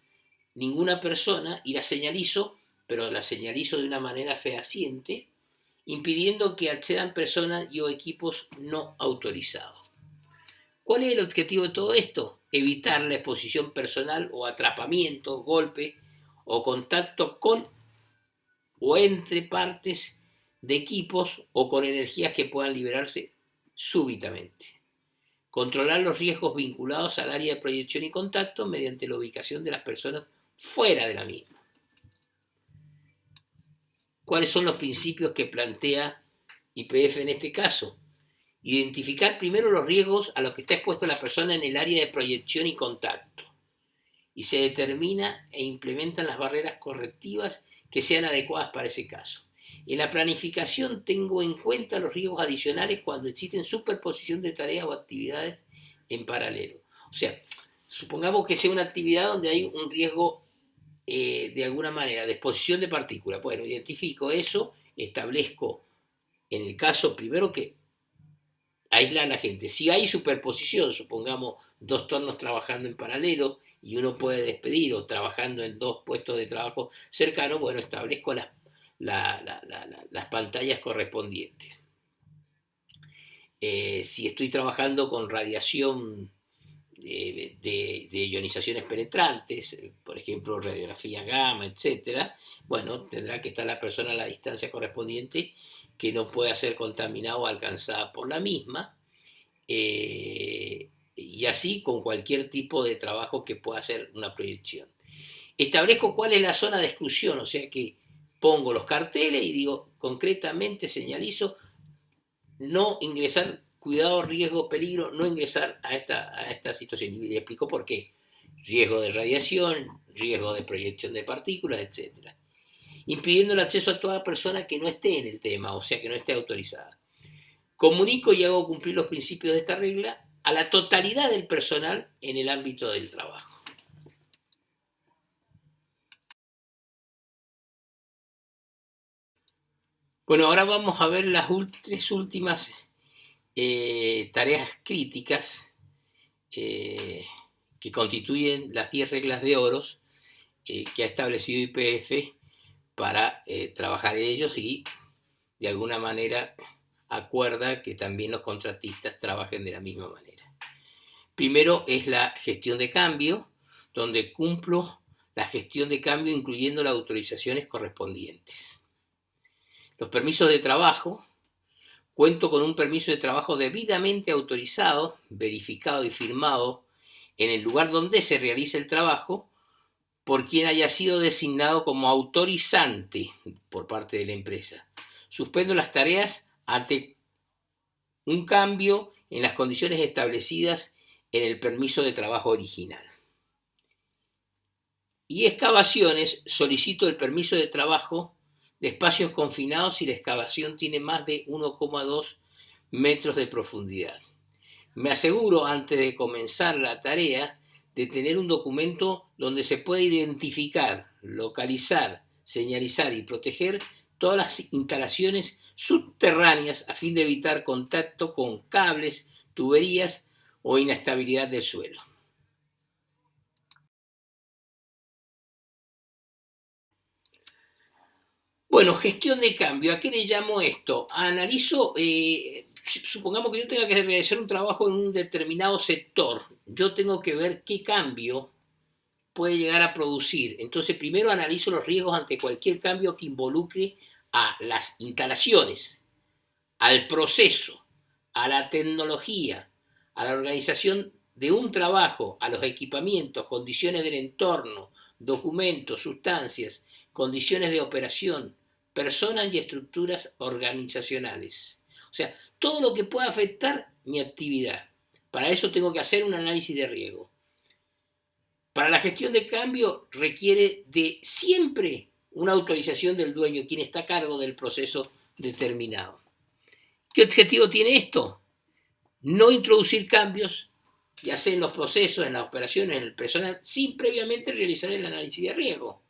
S1: ninguna persona, y la señalizo, pero la señalizo de una manera fehaciente, impidiendo que accedan personas y o equipos no autorizados. ¿Cuál es el objetivo de todo esto? Evitar la exposición personal o atrapamiento, golpe o contacto con o entre partes de equipos o con energías que puedan liberarse súbitamente. Controlar los riesgos vinculados al área de proyección y contacto mediante la ubicación de las personas fuera de la misma. ¿Cuáles son los principios que plantea YPF en este caso? Identificar primero los riesgos a los que está expuesta la persona en el área de proyección y contacto, y se determina e implementan las barreras correctivas que sean adecuadas para ese caso. En la planificación tengo en cuenta los riesgos adicionales cuando existen superposición de tareas o actividades en paralelo. O sea, supongamos que sea una actividad donde hay un riesgo de alguna manera de exposición de partículas. Bueno, identifico eso, establezco en el caso primero que aísla a la gente. Si hay superposición, supongamos dos turnos trabajando en paralelo y uno puede despedir, o trabajando en dos puestos de trabajo cercanos, bueno, establezco las pantallas correspondientes. Si estoy trabajando con radiación de ionizaciones penetrantes, por ejemplo, radiografía gamma, etcétera, bueno, tendrá que estar la persona a la distancia correspondiente, que no pueda ser contaminada o alcanzada por la misma, y así con cualquier tipo de trabajo que pueda hacer una proyección. Establezco cuál es la zona de exclusión, o sea que pongo los carteles y digo, concretamente señalizo, no ingresar, cuidado, riesgo, peligro, no ingresar a esta situación. Y le explico por qué. Riesgo de radiación, riesgo de proyección de partículas, etc. Impidiendo el acceso a toda persona que no esté en el tema, o sea, que no esté autorizada. Comunico y hago cumplir los principios de esta regla a la totalidad del personal en el ámbito del trabajo. Bueno, ahora vamos a ver las tres últimas tareas críticas que constituyen las 10 reglas de oro que ha establecido YPF para trabajar en ellos, y de alguna manera acuerda que también los contratistas trabajen de la misma manera. Primero es la gestión de cambio, donde cumplo la gestión de cambio incluyendo las autorizaciones correspondientes. Los permisos de trabajo. Cuento con un permiso de trabajo debidamente autorizado, verificado y firmado en el lugar donde se realiza el trabajo por quien haya sido designado como autorizante por parte de la empresa. Suspendo las tareas ante un cambio en las condiciones establecidas en el permiso de trabajo original. Y excavaciones, solicito el permiso de trabajo de espacios confinados si la excavación tiene más de 1,2 metros de profundidad. Me aseguro, antes de comenzar la tarea, de tener un documento donde se pueda identificar, localizar, señalizar y proteger todas las instalaciones subterráneas a fin de evitar contacto con cables, tuberías o inestabilidad del suelo. Bueno, gestión de cambio. ¿A qué le llamo esto? Analizo, supongamos que yo tenga que realizar un trabajo en un determinado sector. Yo tengo que ver qué cambio puede llegar a producir. Entonces, primero analizo los riesgos ante cualquier cambio que involucre a las instalaciones, al proceso, a la tecnología, a la organización de un trabajo, a los equipamientos, condiciones del entorno, documentos, sustancias, condiciones de operación, personas y estructuras organizacionales. O sea, todo lo que pueda afectar mi actividad. Para eso tengo que hacer un análisis de riesgo. Para la gestión de cambio requiere de siempre una autorización del dueño, quien está a cargo del proceso determinado. ¿Qué objetivo tiene esto? No introducir cambios, ya sea en los procesos, en las operaciones, en el personal, sin previamente realizar el análisis de riesgo,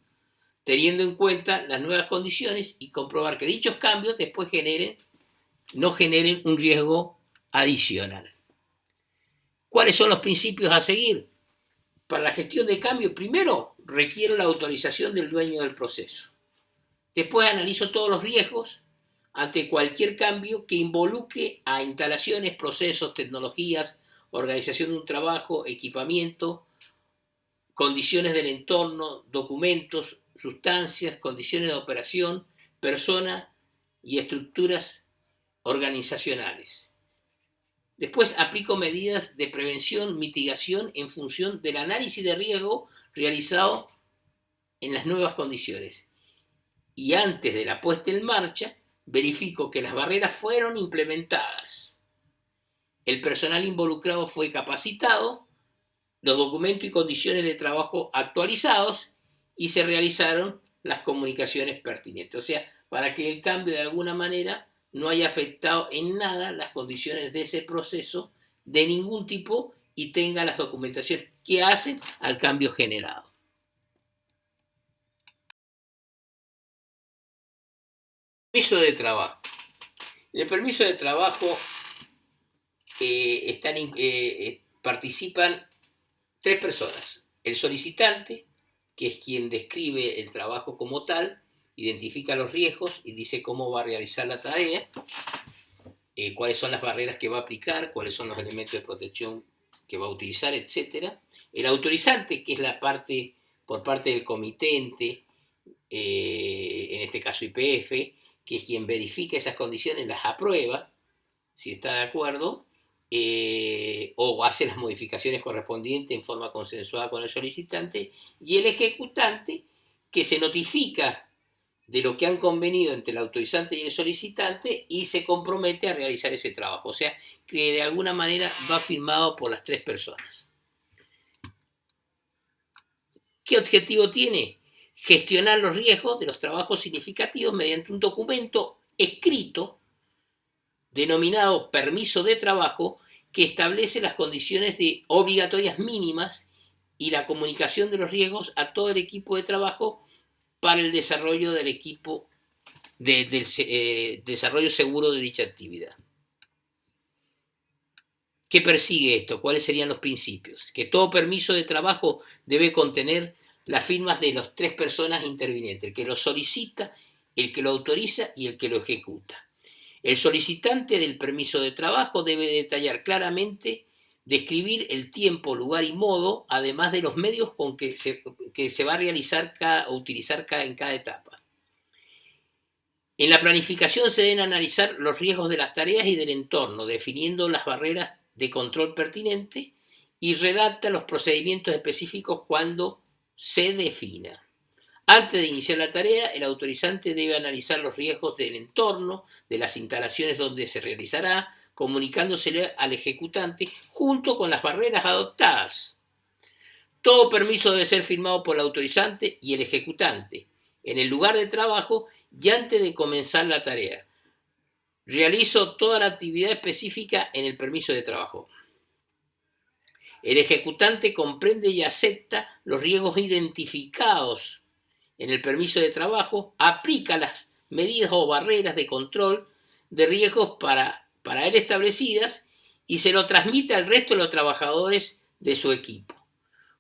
S1: teniendo en cuenta las nuevas condiciones y comprobar que dichos cambios después no generen un riesgo adicional. ¿Cuáles son los principios a seguir? Para la gestión de cambio, primero requiero la autorización del dueño del proceso. Después analizo todos los riesgos ante cualquier cambio que involucre a instalaciones, procesos, tecnologías, organización de un trabajo, equipamiento, condiciones del entorno, documentos, sustancias, condiciones de operación, personas y estructuras organizacionales. Después aplico medidas de prevención, mitigación en función del análisis de riesgo realizado en las nuevas condiciones. Y antes de la puesta en marcha, verifico que las barreras fueron implementadas, el personal involucrado fue capacitado, los documentos y condiciones de trabajo actualizados y se realizaron las comunicaciones pertinentes. O sea, para que el cambio de alguna manera no haya afectado en nada las condiciones de ese proceso de ningún tipo y tenga las documentaciones que hacen al cambio generado. Permiso de trabajo. En el permiso de trabajo participan 3 personas. El solicitante, que es quien describe el trabajo como tal, identifica los riesgos y dice cómo va a realizar la tarea, cuáles son las barreras que va a aplicar, cuáles son los elementos de protección que va a utilizar, etc. El autorizante, que es la parte por parte del comitente, en este caso IPF, que es quien verifica esas condiciones, las aprueba, si está de acuerdo, o hace las modificaciones correspondientes en forma consensuada con el solicitante, y el ejecutante, que se notifica de lo que han convenido entre el autorizante y el solicitante y se compromete a realizar ese trabajo. O sea, que de alguna manera va firmado por las 3 personas. ¿Qué objetivo tiene? Gestionar los riesgos de los trabajos significativos mediante un documento escrito denominado permiso de trabajo, que establece las condiciones obligatorias mínimas y la comunicación de los riesgos a todo el equipo de trabajo para el desarrollo del equipo del desarrollo seguro de dicha actividad. ¿Qué persigue esto? ¿Cuáles serían los principios? Que todo permiso de trabajo debe contener las firmas de las 3 personas intervinientes, el que lo solicita, el que lo autoriza y el que lo ejecuta. El solicitante del permiso de trabajo debe detallar claramente, describir el tiempo, lugar y modo, además de los medios con que se va a realizar o utilizar en cada etapa. En la planificación se deben analizar los riesgos de las tareas y del entorno, definiendo las barreras de control pertinente, y redacta los procedimientos específicos cuando se defina. Antes de iniciar la tarea, el autorizante debe analizar los riesgos del entorno, de las instalaciones donde se realizará, comunicándosele al ejecutante junto con las barreras adoptadas. Todo permiso debe ser firmado por el autorizante y el ejecutante en el lugar de trabajo y antes de comenzar la tarea. Realizo toda la actividad específica en el permiso de trabajo. El ejecutante comprende y acepta los riesgos identificados en el permiso de trabajo, aplica las medidas o barreras de control de riesgos para él establecidas y se lo transmite al resto de los trabajadores de su equipo.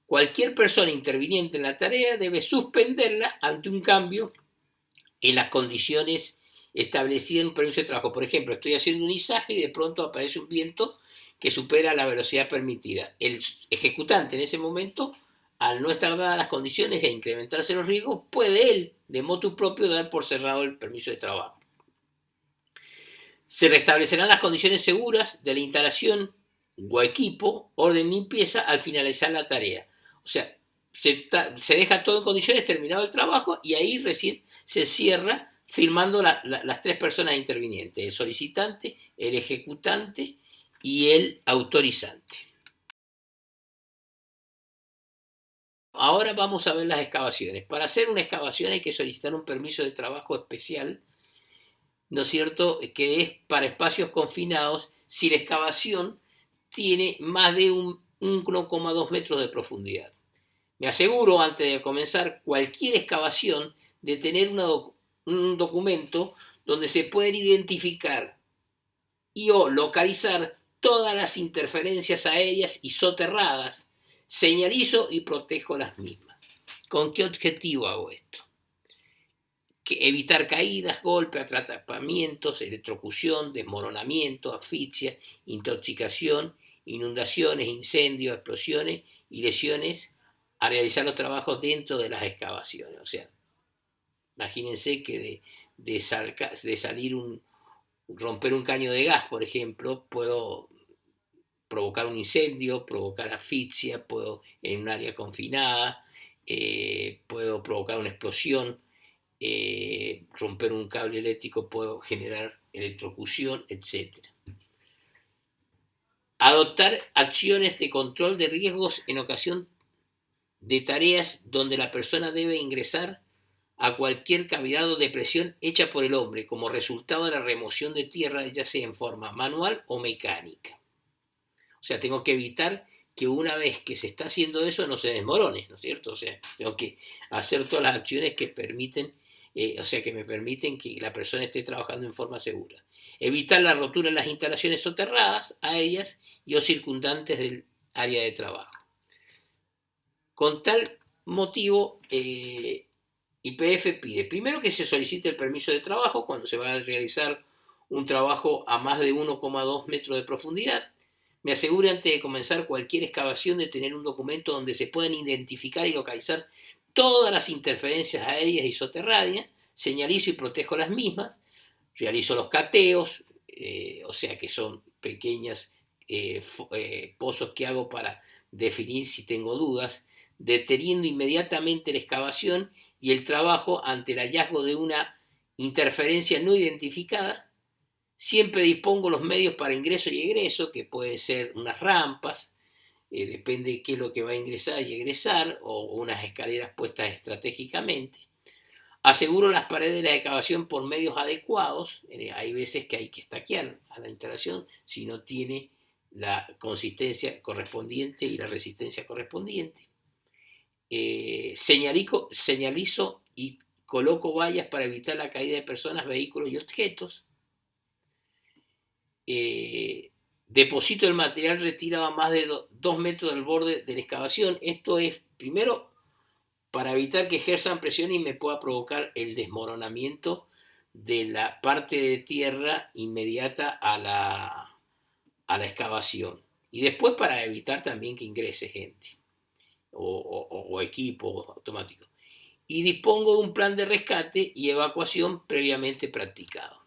S1: Cualquier persona interviniente en la tarea debe suspenderla ante un cambio en las condiciones establecidas en un permiso de trabajo. Por ejemplo, estoy haciendo un izaje y de pronto aparece un viento que supera la velocidad permitida. El ejecutante en ese momento, al no estar dadas las condiciones e incrementarse los riesgos, puede él, de motu propio, dar por cerrado el permiso de trabajo. Se restablecerán las condiciones seguras de la instalación o equipo, orden y limpieza al finalizar la tarea. O sea, se deja todo en condiciones, terminado el trabajo, y ahí recién se cierra firmando las tres personas intervinientes, el solicitante, el ejecutante y el autorizante. Ahora vamos a ver las excavaciones. Para hacer una excavación hay que solicitar un permiso de trabajo especial, ¿no es cierto?, que es para espacios confinados si la excavación tiene más de 1,2 metros de profundidad. Me aseguro, antes de comenzar cualquier excavación, de tener un documento donde se pueden identificar y o localizar todas las interferencias aéreas y soterradas, señalizo y protejo las mismas. ¿Con qué objetivo hago esto? Evitar caídas, golpes, atrapamientos, electrocución, desmoronamiento, asfixia, intoxicación, inundaciones, incendios, explosiones y lesiones a realizar los trabajos dentro de las excavaciones. O sea, imagínense que de salir romper un caño de gas, por ejemplo, puedo provocar un incendio, provocar asfixia, puedo en un área confinada, puedo provocar una explosión, romper un cable eléctrico, puedo generar electrocución, etc. Adoptar acciones de control de riesgos en ocasión de tareas donde la persona debe ingresar a cualquier cavidad o depresión hecha por el hombre como resultado de la remoción de tierra, ya sea en forma manual o mecánica. O sea, tengo que evitar que una vez que se está haciendo eso no se desmorone, ¿no es cierto? O sea, tengo que hacer todas las acciones que permiten, que me permiten que la persona esté trabajando en forma segura. Evitar la rotura en las instalaciones soterradas a ellas y o circundantes del área de trabajo. Con tal motivo, YPF pide primero que se solicite el permiso de trabajo cuando se va a realizar un trabajo a más de 1,2 metros de profundidad. Me asegure antes de comenzar cualquier excavación de tener un documento donde se puedan identificar y localizar todas las interferencias aéreas y soterráneas, señalizo y protejo las mismas, realizo los cateos, que son pequeños pozos que hago para definir si tengo dudas, deteniendo inmediatamente la excavación y el trabajo ante el hallazgo de una interferencia no identificada. Siempre dispongo los medios para ingreso y egreso, que puede ser unas rampas, depende de qué es lo que va a ingresar y egresar, o unas escaleras puestas estratégicamente. Aseguro las paredes de la excavación por medios adecuados. Hay veces que hay que estaquear a la instalación si no tiene la consistencia correspondiente y la resistencia correspondiente. Señalizo y coloco vallas para evitar la caída de personas, vehículos y objetos. Deposito el material retirado a más de 2 metros del borde de la excavación. Esto es, primero, para evitar que ejerzan presión y me pueda provocar el desmoronamiento de la parte de tierra inmediata a la excavación. Y después para evitar también que ingrese gente o equipo automático. Y dispongo de un plan de rescate y evacuación previamente practicado.